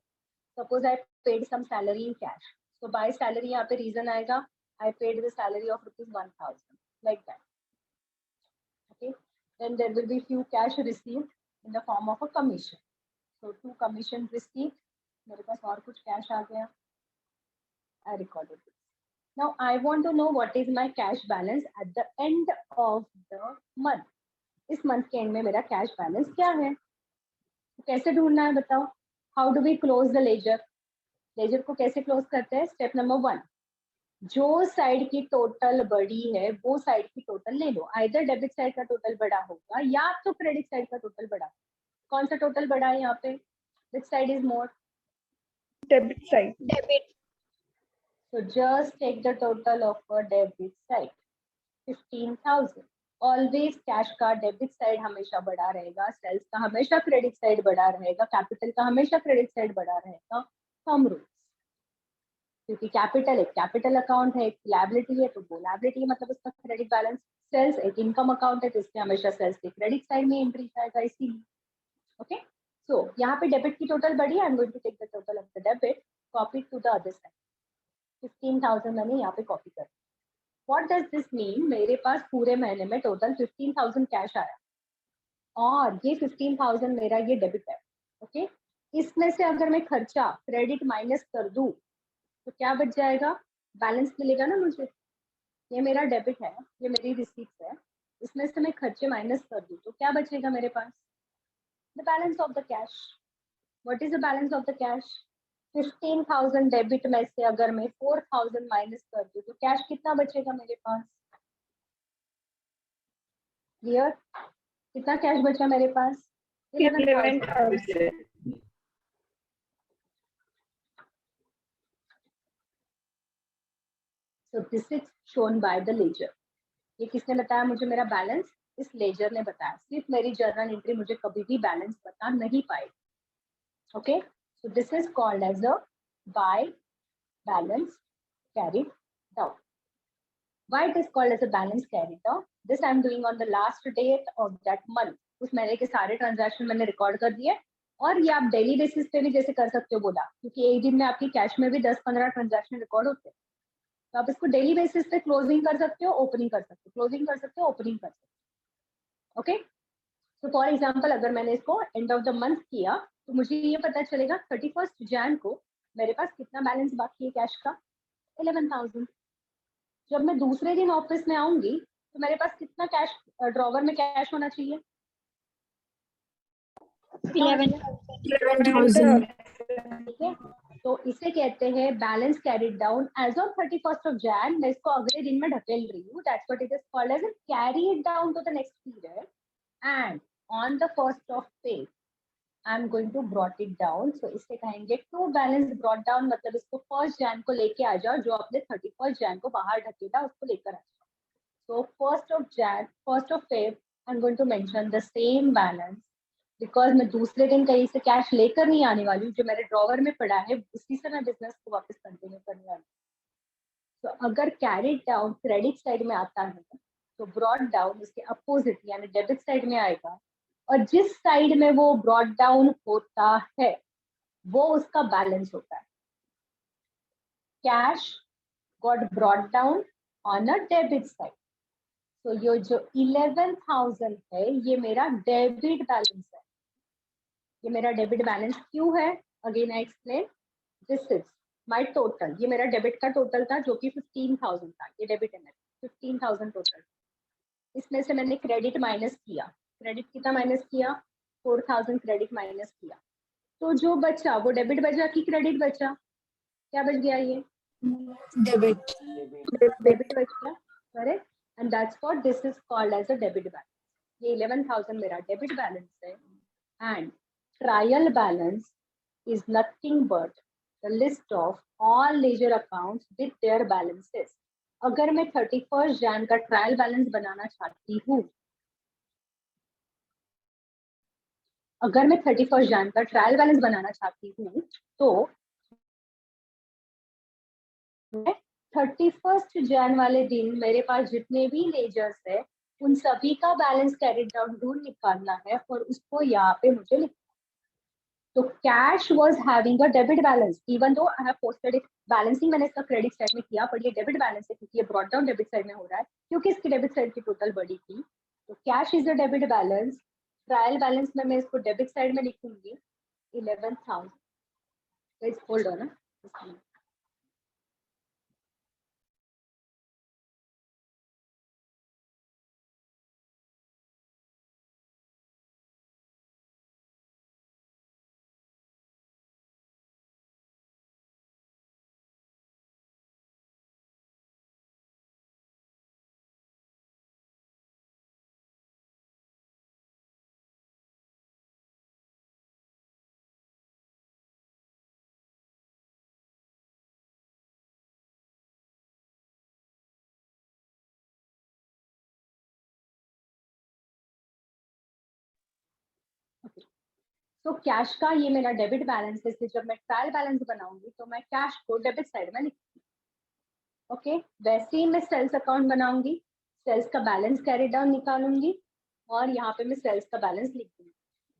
Suppose I paid some salary in cash, so by salary यहाँ पे रीजन आएगा I paid the salary of ₹1000 like that. Okay, then there will be few cash received in the form of a commission. So 2 commission received. मेरे पास और कुछ कैश आ गया. I recorded it. Now I want to know what is my cash balance at the end of the month. इस मंथ के एंड में मेरा कैश बैलेंस क्या है? तो कैसे ढूंढना है बताओ? How do we close the ledger? Ledger को कैसे क्लोज करते हैं? स्टेप नंबर 1, जो साइड की टोटल बड़ी है वो साइड की टोटल ले लो. आइदर डेबिट साइड का टोटल बड़ा होगा या तो क्रेडिट साइड का टोटल बड़ा. कौन सा टोटल बड़ा है यहाँ पे? Which side is more? Debit side. Debit. So just take the total of a debit side, 15,000. Always cash का डेबिट साइड हमेशा बड़ा रहेगा, सेल्स का हमेशा क्रेडिट साइड बड़ा रहेगा, कैपिटल का हमेशा क्रेडिट साइड बड़ा रहेगा. Thumb rules. क्योंकि कैपिटल एक कैपिटल अकाउंट है, एक लायबिलिटी है तो वो लायबिलिटी है मतलब उसका क्रेडिट बैलेंस. सेल्स एक इनकम अकाउंट है तो इसमें हमेशा सेल्स के क्रेडिट साइड में एंट्री जाएगा इसीलिए. ओके, सो यहाँ पे डेबिट की टोटल बड़ी है. I am going to take the total of the debit, copy to the other side. 15,000 मैंने यहाँ पे कॉपी कर. What does this mean? मेरे पास पूरे महीने में टोटल 15,000 कैश आया और ये 15,000 मेरा ये डेबिट है. ओके, इसमें से अगर मैं खर्चा क्रेडिट माइनस कर दूं तो क्या बच जाएगा? बैलेंस मिलेगा ना मुझे. ये मेरा डेबिट है, ये मेरी रिसीट्स है, इसमें से मैं खर्चे माइनस कर दूं तो क्या बचेगा मेरे पास? The balance of the cash. What is the balance of the cash? 15,000 debit में से अगर मैं 4,000 माइनस कर दूं तो कैश कितना बचेगा मेरे पास? क्लियर? कितना कैश बचा मेरे पास? 11,000. So this is shown by the ledger. ये किसने बताया मुझे मेरा बैलेंस? इस लेजर ने बताया. सिर्फ मेरी जर्नल एंट्री मुझे कभी भी बैलेंस बता नहीं पाएगी. Okay, so this is called as a by balance carried down. Why it is called as a balance carried down? This I am doing on the last date of that month. उस महीने के सारे ट्रांजैक्शन मैंने रिकॉर्ड कर दिए और ये आप डेली बेसिस पे भी जैसे कर सकते हो बोला, क्योंकि एक दिन में आपकी कैश में भी 10-15 ट्रांजैक्शन रिकॉर्ड होते हैं. तो आप इसको डेली बेसिस पे क्लोजिंग कर सकते हो, ओपनिंग कर सकते हो, क्लोजिंग कर सकते हो, ओपनिंग कर सकते हो. ओके, सो फॉर एग्जांपल अगर मैंने इसको एंड ऑफ द मंथ किया तो मुझे ये पता चलेगा 31 जैन को मेरे पास कितना बैलेंस बाकी है कैश का? 11,000. जब मैं दूसरे दिन ऑफिस में आऊंगी तो मेरे पास कितना कैश ड्रॉवर में कैश होना चाहिए? 11,000. ठीक है, तो इसे कहते हैं balance carried down as on 31st of Jan. मैं इसको अगले दिन में ढकेल रही हूँ. That's what it is called as carry it down to the next period and on the 1st of पे I am going to brought it down. So इससे कहेंगे टू बैलेंस ब्रॉट डाउन, मतलब इसको 1st जैन को लेके आ जाओ, जो आपने 31st जैन को बाहर ढकेला उसको लेकर आ जाओ. So 1st of Jan, 1st of Feb I am going to mention the same balance because मैं दूसरे दिन कहीं से कैश लेकर नहीं आने वाली हूँ. जो मेरे ड्रॉवर में पड़ा है उसी से मैं बिजनेस को वापस कंटिन्यू करने वाली हूँ. तो अगर कैरिड डाउन क्रेडिट साइड में आता है तो ब्रॉड डाउन उसके अपोजिट यानी डेबिट साइड में आएगा, और जिस साइड में वो ब्रॉड डाउन होता है वो उसका बैलेंस होता है. Cash got brought down on a debit side. तो ये जो 11,000 है ये मेरा डेबिट बैलेंस है. ये मेरा डेबिट बैलेंस क्यों है? Again I explain. This is my total. ये मेरा डेबिट का टोटल था जो कि 15,000 था. ये डेबिट है मेरा 15,000 टोटल. इसमें से मैंने क्रेडिट माइनस किया. क्रेडिट कितना माइनस किया? 4,000 क्रेडिट माइनस किया. तो जो बचा वो डेबिट बचा कि क्रेडिट बचा? क्या बच गया? ये Debit. डेबिट बच गया. Correct. And that's what this is called as a debit balance. ये 11,000 मेरा डेबिट बैलेंस है. And trial balance is nothing but the list of all ledger accounts with their balances. अगर मैं 31 जैन का ट्रायल बैलेंस बनाना चाहती हूँ, अगर मैं 31 जैन का ट्रायल बैलेंस बनाना चाहती हूँ तो 31 जैन वाले दिन मेरे पास जितने भी लेजर्स है उन सभी का बैलेंस कैरी डाउन ढूंढ निकालना है और उसको यहाँ पे मुझे लिखना. तो cash was having a debit balance even though I have posted it. Balancing मैंने इसका क्रेडिट साइड में किया, पर ये डेबिट बैलेंस है क्योंकि ये ब्रॉट डाउन डेबिट साइड में हो रहा है क्योंकि इसकी डेबिट साइड की टोटल बड़ी थी. तो cash is a debit balance. Trial balance में मैं इसको डेबिट साइड में लिखूंगी 11,000. Please hold on. तो कैश का ये मेरा डेबिट बैलेंस है. इसलिए जब मैं ट्रायल बैलेंस बनाऊंगी तो मैं कैश को डेबिट साइड में लिखूंगी. ओके. वैसे ही मैं सेल्स अकाउंट बनाऊंगी, सेल्स का बैलेंस कैरी डाउन निकालूंगी और यहाँ पे मैं सेल्स का बैलेंस लिख दूंगी.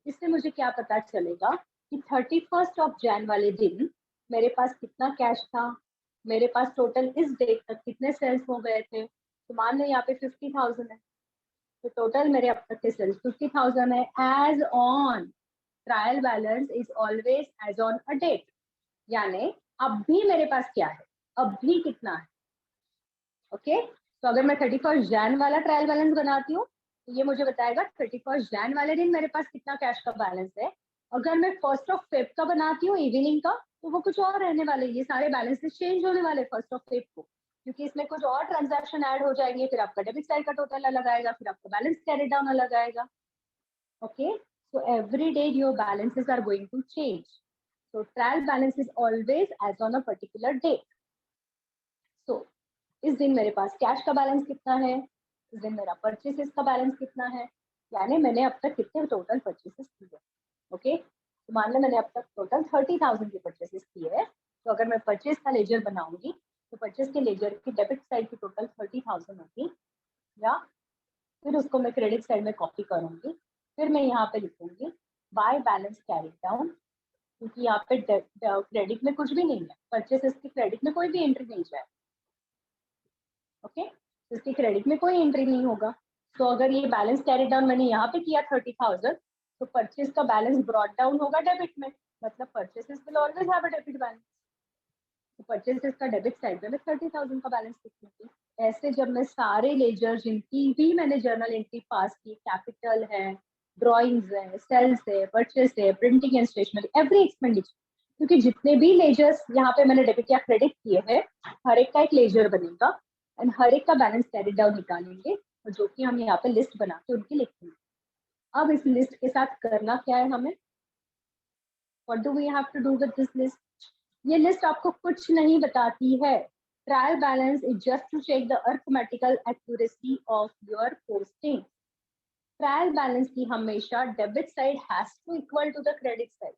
इससे मुझे क्या पता चलेगा कि 31 ऑफ जैन वाले दिन मेरे पास कितना कैश था, मेरे पास टोटल इस डेट तक कितने सेल्स हो गए थे. तो मान लो यहाँ पे 50,000 है, तो टोटल मेरे अब तक के सेल्स 50,000 है. As on trial balance is always as on a date. यानी अब भी मेरे पास क्या है, अब भी कितना है. ओके. तो अगर मैं 31 जैन वाला ट्रायल बैलेंस बनाती हूँ तो ये मुझे बताएगा 31 जैन वाले दिन मेरे पास कितना कैश का बैलेंस है. अगर मैं 1 फेब का बनाती हूँ इवनिंग का तो वो कुछ और रहने वाले. ये सारे बैलेंसेस चेंज होने वाले 1 फेब को क्योंकि इसमें कुछ और ट्रांजैक्शन ऐड हो जाएंगे. फिर आपका डेबिट साइड का टोटल अलग आएगा, फिर आपका बैलेंस कैरी डाउन अलग आएगा. Okay. So every day your balances are going to change. So trial balance is always as on a particular date. So इस दिन मेरे पास कैश का बैलेंस कितना है, इस दिन मेरा परचेसेस का बैलेंस कितना है, यानी मैंने अब तक कितने टोटल परचेसेस किए. ओके. तो मान लो मैंने अब तक टोटल 30,000 की परचेसेस किए है. तो अगर मैं परचेस का लेजर बनाऊंगी तो परचेस के लेजर की डेबिट साइड की टोटल 30,000 होगी, या फिर उसको मैं क्रेडिट साइड में कॉपी करूंगी. फिर मैं यहाँ पे लिखूंगी बाय बैलेंस कैरी डाउन क्योंकि यहाँ पे क्रेडिट में कुछ भी नहीं है. परचेसेस की क्रेडिट में कोई भी एंट्री नहीं जाए. ओके. तो इसकी क्रेडिट में कोई एंट्री नहीं होगा. तो अगर ये बैलेंस कैरी डाउन मैंने यहाँ पे किया 30,000 तो परचेस का बैलेंस ब्रॉट डाउन होगा डेबिट में. मतलब purchases will always have a debit balance. तो परचेसेस का डेबिट साइड में मैं 30,000 का बैलेंस लिखूंगी. ऐसे जब मैं सारे लेजर जिनकी भी मैंने जर्नल एंट्री पास की, कैपिटल है, ड्रॉइंग्स है, सेल्स है, परचेस है, printing and stationery, every expenditure, क्योंकि जितने भी लेजर्स यहाँ पे मैंने डेबिट या क्रेडिट किए हैं हर एक का एक लेजर बनेगा एंड हर एक का बैलेंस कैरी डाउन निकालेंगे और जो कि हम यहाँ पे लिस्ट बना के उनकी लिखेंगे. अब इस लिस्ट के साथ करना क्या है हमें, what do we have to do with this list. ये लिस्ट आपको कुछ नहीं बताती है. Trial balance is just to check the arithmetical accuracy of your posting. Trial balance की हमेशा debit side has to equal to the credit side.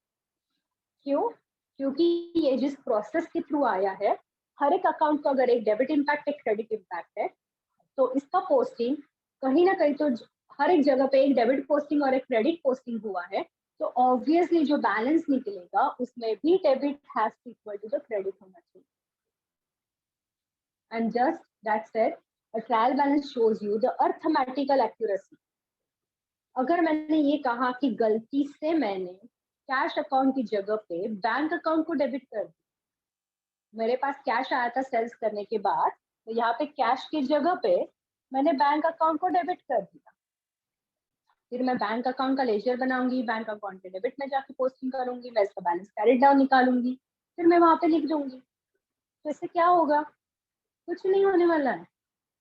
क्यों? क्योंकि ये जिस प्रोसेस के थ्रू आया है हर एक अकाउंट का अगर एक डेबिट इम्पैक्ट एक क्रेडिट इम्पैक्ट है तो इसका पोस्टिंग कहीं ना कहीं तो हर एक जगह पे एक डेबिट पोस्टिंग और एक क्रेडिट पोस्टिंग हुआ है, तो ऑब्वियसली जो बैलेंस निकलेगा उसमें भी debit has to equal to the credit होना चाहिए. And just that said, a trial balance shows you the arithmetical accuracy. अगर मैंने ये कहा कि गलती से मैंने कैश अकाउंट की जगह पे बैंक अकाउंट को डेबिट कर दिया, मेरे पास कैश आया था सेल्स करने के बाद, तो यहाँ पे कैश की जगह पे मैंने बैंक अकाउंट को डेबिट कर दिया. फिर मैं बैंक अकाउंट का लेजर बनाऊंगी, बैंक अकाउंट के डेबिट में जाके पोस्टिंग करूंगी, मैं इसका बैलेंस कैरिड डाउन निकालूंगी, फिर मैं वहां पे लिख दूंगी. तो इससे क्या होगा? कुछ नहीं होने वाला है.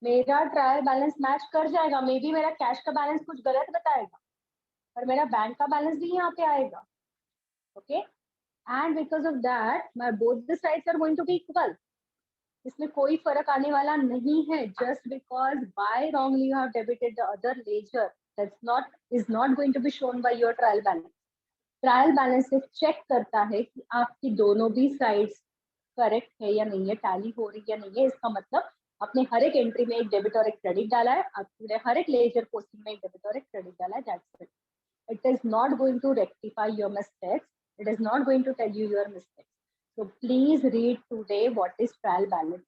मेरा ट्रायल बैलेंस मैच कर जाएगा. मे बी मेरा कैश का बैलेंस कुछ गलत बताएगा, पर मेरा बैंक का बैलेंस भी यहाँ पे आएगा. Okay, and because of that my both the sides are going to be equal. इसमें कोई फर्क आने वाला नहीं है. Just because by wrongly you have debited the other ledger, that's is not going to be shown by your trial balance. Trial balance से चेक करता है कि आपकी दोनों भी साइड्स करेक्ट है या नहीं है, टैली हो रही या नहीं है. इसका मतलब आपने हर एक एंट्री में एक डेबिट और एक क्रेडिट डाला है, आपने हर एक लेजर पोस्टिंग में एक डेबिट और एक क्रेडिट डाला है. That's it. It is not going to rectify your mistakes. It is not going to tell you your mistakes. So please read today what is trial balance.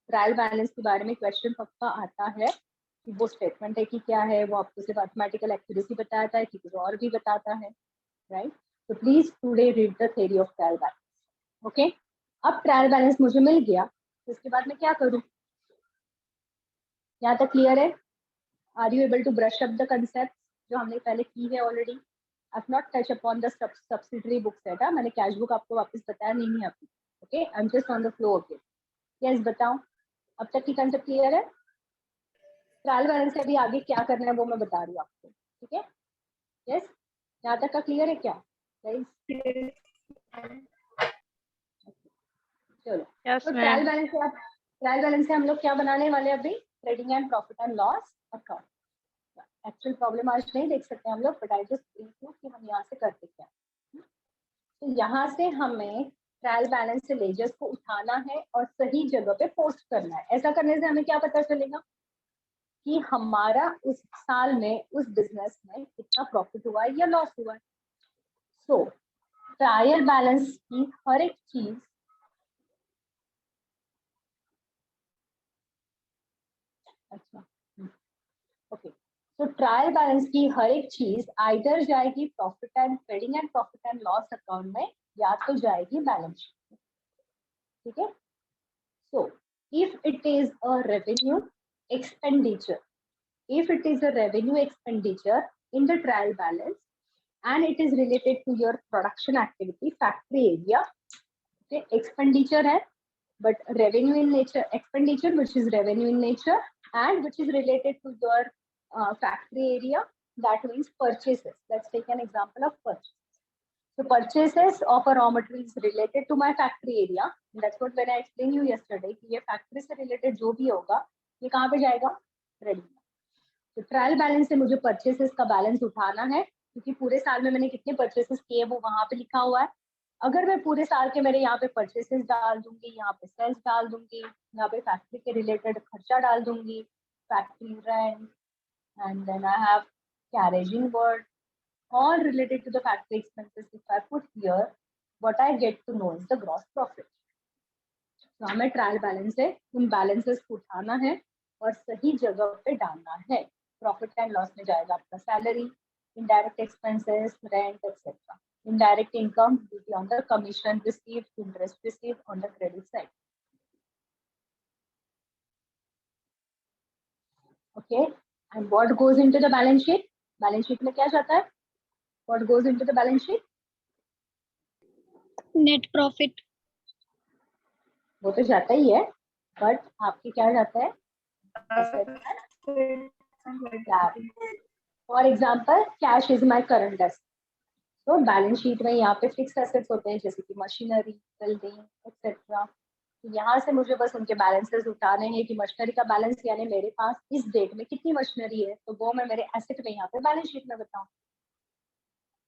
Trial balance के बारे में क्वेश्चन पक्का आता है कि वो स्टेटमेंट है कि क्या है, वो आपको सिर्फ मैथमेटिकल एक्यूरेसी बताता है कि कुछ और भी बताता है, right? So please today read the theory of trial balance. Okay? अब ट्रायल बैलेंस मुझे मिल गया, तो इसके बाद मैं क्या करूं? यहाँ तक क्लियर है? Are you able to brush up the concept जो हमने पहले की है already? I have not touch upon the subsidiary book set. मैंने कैश बुक आपको वापस बताया नहीं है अभी. Okay, I am just on the flow. Okay, yes, बताओ अब तक की कंसेप्ट क्लियर है? ट्रायल बैलेंस से अभी आगे क्या करना है वो मैं बता रही हूँ आपको. ठीक है, यस, यहाँ तक का क्लियर है क्या? चलो, तो ट्रायल बैलेंस से हम लोग क्या बनाने वाले हैं अभी? Trading and profit and loss account. Actual problem आज नहीं देख सकते हम लोग, बट आई जस्ट इंक्लूड कि हम यहाँ से करते क्या. तो यहाँ से हमें ट्रायल बैलेंस से लेजर्स को उठाना है और सही जगह पे पोस्ट करना है. ऐसा करने से हमें क्या पता चलेगा कि हमारा उस साल में उस बिजनेस में कितना प्रॉफिट हुआ है या लॉस हुआ है. सो ट्रायल बैलेंस की हर एक चीज ओके, तो ट्रायल बैलेंस की हर एक चीज आइदर जाएगी profit and trading and profit and loss account में, या तो जाएगी बैलेंस शीट में. ठीक है, so if it is a revenue expenditure, if it is a revenue expenditure in the trial balance and it is related to your production activity, factory area, okay, expenditure hai, but revenue in nature, expenditure which is revenue in nature and which is related to your factory area, that means purchases. Let's take an example of purchase. So purchases of a raw material is related to my factory area. That's what when I explained you yesterday कि ये factory से related जो भी होगा ये कहाँ पे जाएगा? Revenue. तो ट्रायल बैलेंस से मुझे परचेसेस का बैलेंस उठाना है, क्योंकि पूरे साल में मैंने कितने परचेसेस किए वो वहां पे लिखा हुआ है. अगर मैं पूरे साल के मेरे यहाँ पे परचेसेस डाल दूंगी, यहाँ पे सेल्स डाल दूंगी, यहाँ पे फैक्ट्री के रिलेटेड खर्चा डाल दूंगी, factory rent, and then I have carriage in ward, all related to the factory expenses. If I put here, what I get to know is the gross profit. तो हमें ट्रायल बैलेंस से उन बैलेंसेस को उठाना है और सही जगह पे डालना है. प्रॉफिट एंड लॉस में जाएगा आपका salary, indirect expenses, rent etcetera. Indirect income will be on the commission received, interest received on the credit side. Okay, and what goes into the balance sheet? Balance sheet में क्या जाता है? What goes into the balance sheet? Net profit. वो तो जाता ही है, बट आपके क्या जाता है? For example, cash is my current asset. तो बैलेंस शीट में यहाँ पे फिक्स एसेट्स होते हैं जैसे कि मशीनरी, बिल्डिंग एक्सेट्रा. तो यहाँ से मुझे बस उनके बैलेंसेस उठाने हैं कि मशीनरी का बैलेंस यानी मेरे पास इस डेट में कितनी मशीनरी है, तो वो मैं मेरे एसेट में यहाँ पे बैलेंस शीट में बताऊँ.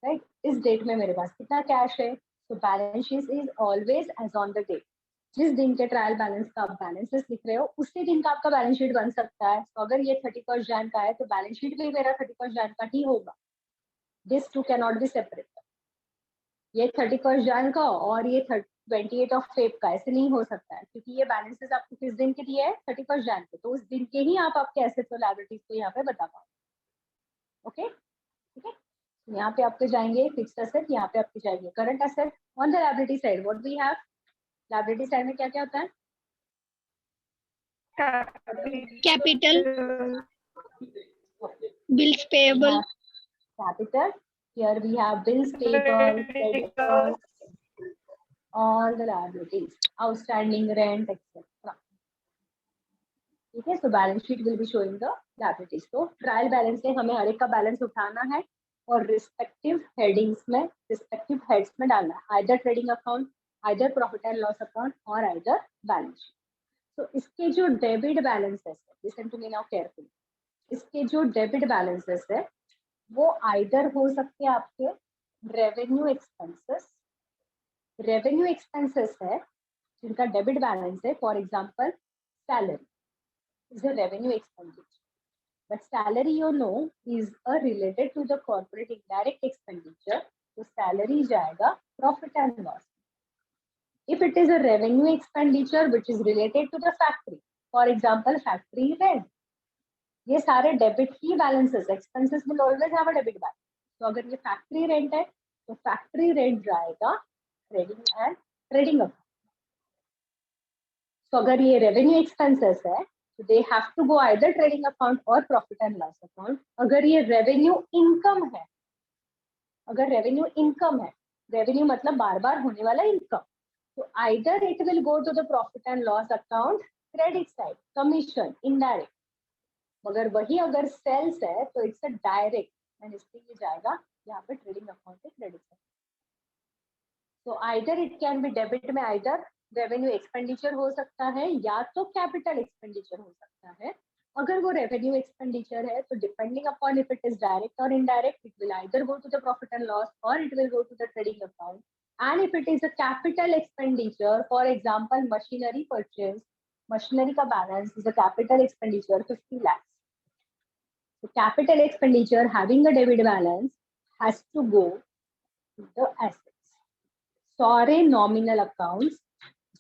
राइट, इस डेट में मेरे पास कितना कैश है, तो balance sheet is always as on the date. जिस दिन के ट्रायल बैलेंस का आप बैलेंसेस लिख रहे हो उसी दिन का आपका बैलेंस शीट बन सकता है। तो अगर ये 31 जैन का है तो बैलेंस शीट भी मेरा 31 जैन का ही होगा। This two can not be separate. ये 31 जैन का और ये 28 ऑफ फेब का ऐसे नहीं हो सकता है, क्योंकि ये बैलेंसेस आपको किस दिन के दिए है, 31 जैन के, तो उस दिन के ही आप आपके एसेट्स और लायबिलिटीज को यहाँ पे बता पाओ। ओके, ठीक है। यहाँ पे आपके जाएंगे फिक्स्ड एसेट, यहाँ पे आपके जाएंगे current asset. On the liability side what we have, liability side में क्या क्या होता है? Capital, bills payable, Capital. Here we have bills payable, creditors, all the liabilities, outstanding rent, etc. ठीक है, so balance sheet will be showing the liabilities. तो ट्रायल बैलेंस से हमें हर एक का बैलेंस उठाना है और रिस्पेक्टिव हेडिंग्स में, रिस्पेक्टिव हेड्स में डालना है, either trading account, either profit and loss account और आइदर बैलेंस शीट। तो इसके जो डेबिट बैलेंसेस है, listen to me now carefully, इसके जो डेबिट बैलेंसेस है वो आइदर हो सकते हैं आपके रेवेन्यू एक्सपेंसेस, रेवेन्यू एक्सपेंसेस है जिनका डेबिट बैलेंस है, for example salary is a revenue expenditure, but salary you know is related to the corporate indirect expenditure, so salary जाएगा profit and loss. If it is a revenue expenditure which is related to the factory, for example factory rent, ये सारे debit he balances, expenses will always have a debit balance. तो अगर ये फैक्ट्री रेंट है तो फैक्ट्री रेंट जाएगा ट्रेडिंग एंड ट्रेडिंग अकाउंट। तो अगर ये रेवेन्यू एक्सपेंसेस है तो they have to go either trading account और प्रॉफिट एंड लॉस अकाउंट। अगर ये रेवेन्यू इनकम है, अगर रेवेन्यू इनकम है, रेवेन्यू मतलब बार बार होने वाला इनकम, तो either it will go to the profit and loss account credit side, commission indirect. मगर वही अगर सेल्स है तो इट्स अ डायरेक्ट एंड इसलिए ये जाएगा यहाँ पे ट्रेडिंग अकाउंट के क्रेडिट साइड। तो either it can be debit में आइदर रेवेन्यू एक्सपेंडिचर हो सकता है या तो कैपिटल एक्सपेंडिचर हो सकता है। अगर वो रेवेन्यू एक्सपेंडिचर है तो depending upon if it is direct or indirect it will either go to the profit and loss or it will go to the trading account. And if it is a capital expenditure, for example machinery purchase, machinery का balance is a capital expenditure 50 lakhs. So capital expenditure having a debit balance has to go to the assets. सारे नॉमिनल अकाउंट्स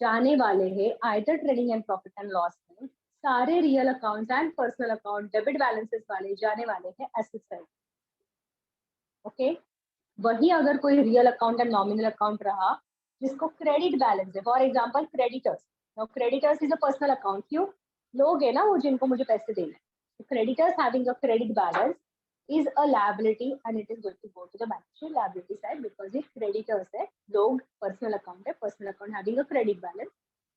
जाने वाले हैं either trading and profit and loss में, सारे real accounts and personal account debit balances वाले जाने वाले हैं एसेट साइड। ओके, वही अगर कोई real account and nominal account रहा जिसको क्रेडिट बैलेंस है, for example creditors, now creditors is a personal account, क्यों, लोग है ना वो जिनको मुझे पैसे देने हैं। Creditors having a credit balance is a liability and it is going to go to the balance sheet liability side because it creditors है, लोग personal account है, personal account having a credit balance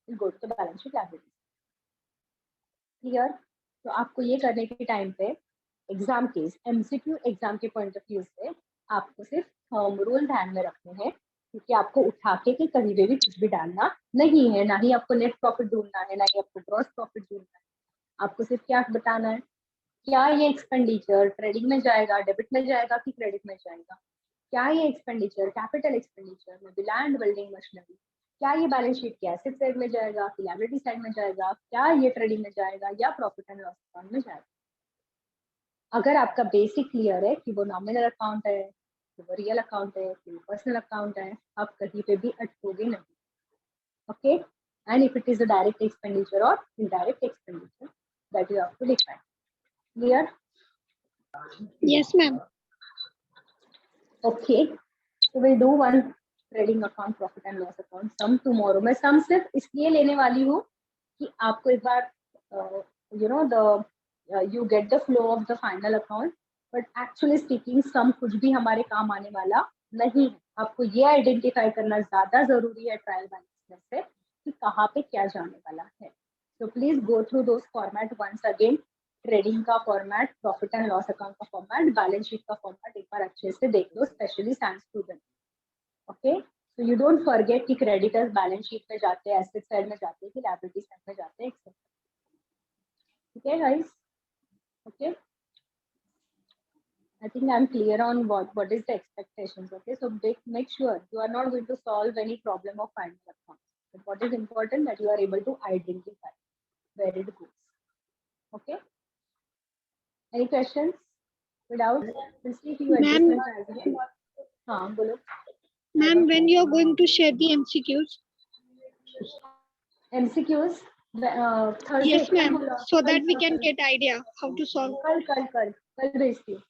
will go to the balance sheet liability. Clear? तो आपको ये करने के टाइम पे एग्जाम केस, एमसीक्यू एग्जाम के पॉइंट ऑफ व्यू से आपको सिर्फ थंब रूल ध्यान में रखने हैं, क्योंकि आपको उठा के कहीं पे भी कुछ भी डालना नहीं है, ना ही आपको नेट प्रॉफिट ढूंढना है, ना ही आपको ग्रॉस प्रॉफिट ढूंढना है। आपको सिर्फ क्या बताना है, क्या ये एक्सपेंडिचर ट्रेडिंग में जाएगा, डेबिट में जाएगा कि क्रेडिट में जाएगा, क्या ये एक्सपेंडिचर कैपिटल एक्सपेंडिचर में लैंड बिल्डिंग मशीनरी, क्या ये बैलेंस शीट के एसेट साइड में जाएगा कि लायबिलिटी साइड में जाएगा, क्या ये ट्रेडिंग में जाएगा या प्रॉफिट एंड लॉस अकाउंट में जाएगा। अगर आपका बेसिक क्लियर है कि वो नॉमिनल अकाउंट है, कि वो रियल अकाउंट है, कि वो पर्सनल अकाउंट है, आप कहीं पे भी अटकोगे नहीं। Okay, and if it is a direct expenditure or indirect expenditure that you have to define. Clear? yes ma'am. Okay, so we'll do one trading account, profit and loss account sum tomorrow. मैं sum सिर्फ इसलिए लेने वाली हूँ कि आपको एक बार you get the flow of the final account, but actually speaking sum कुछ भी हमारे काम आने वाला नहीं है। आपको ये आइडेंटिफाई करना ज्यादा जरूरी है ट्रायल बैलेंस में से कि कहाँ पे क्या जाने वाला है। So please go through those format once again. Trading का format, profit and loss account का फॉर्मेट, बैलेंस शीट का फॉर्मेट एक बार अच्छे से देख लो, specially science student. Okay, so you don't forget कि क्रेडिटर्स बैलेंस शीट में जाते हैं, एसेट साइड में जाते हैं कि लायबिलिटी साइड में जाते हैं, एक्सेट्रा। ठीक है guys? Okay, I think I am clear on what is the expectations. Okay, so make sure you are not going to solve any problem of final account. But what is important that you are able to identify where it goes. Okay. Any questions? Without, we'll see if you Ma'am. adjustment as well. हाँ बोलो. Ma'am, when you are going to share the MCQs? MCQs. Thursday. Yes, ma'am. बोलो. So that we कल- can get idea how to solve. कल भेजती हूँ.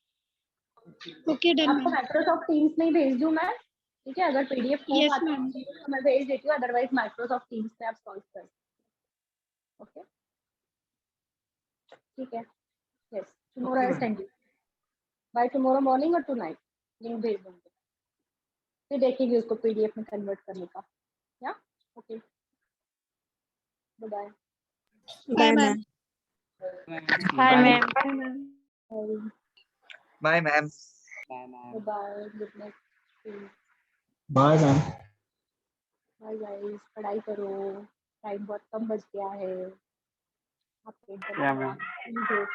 Okay, done, आपको ma'am. माइक्रोसॉफ्ट टीम्स में ही भेज दूँ मैं. ठीक है, अगर पीडीएफ हो Yes, पाता ma'am. है तो मैं भेज देती हूँ, अदरवाइज माइक्रोसॉफ्ट टीम्स में आप सॉल्व कर. ओके, ठीक है. Yes, tomorrow I send you. By tomorrow morning और टुनाइट लिंक भेज दूँगी. फिर देखेंगे उसको पीडीएफ में कन्वर्ट करने का. या okay, bye. Bye, ma'am. Hi, ma'am. Bye ma'am. Bye, good night. Bye, ma'am. Bye guys, पढ़ाई करो, टाइम बहुत कम बच गया है. आप Yeah, ma'am. पेट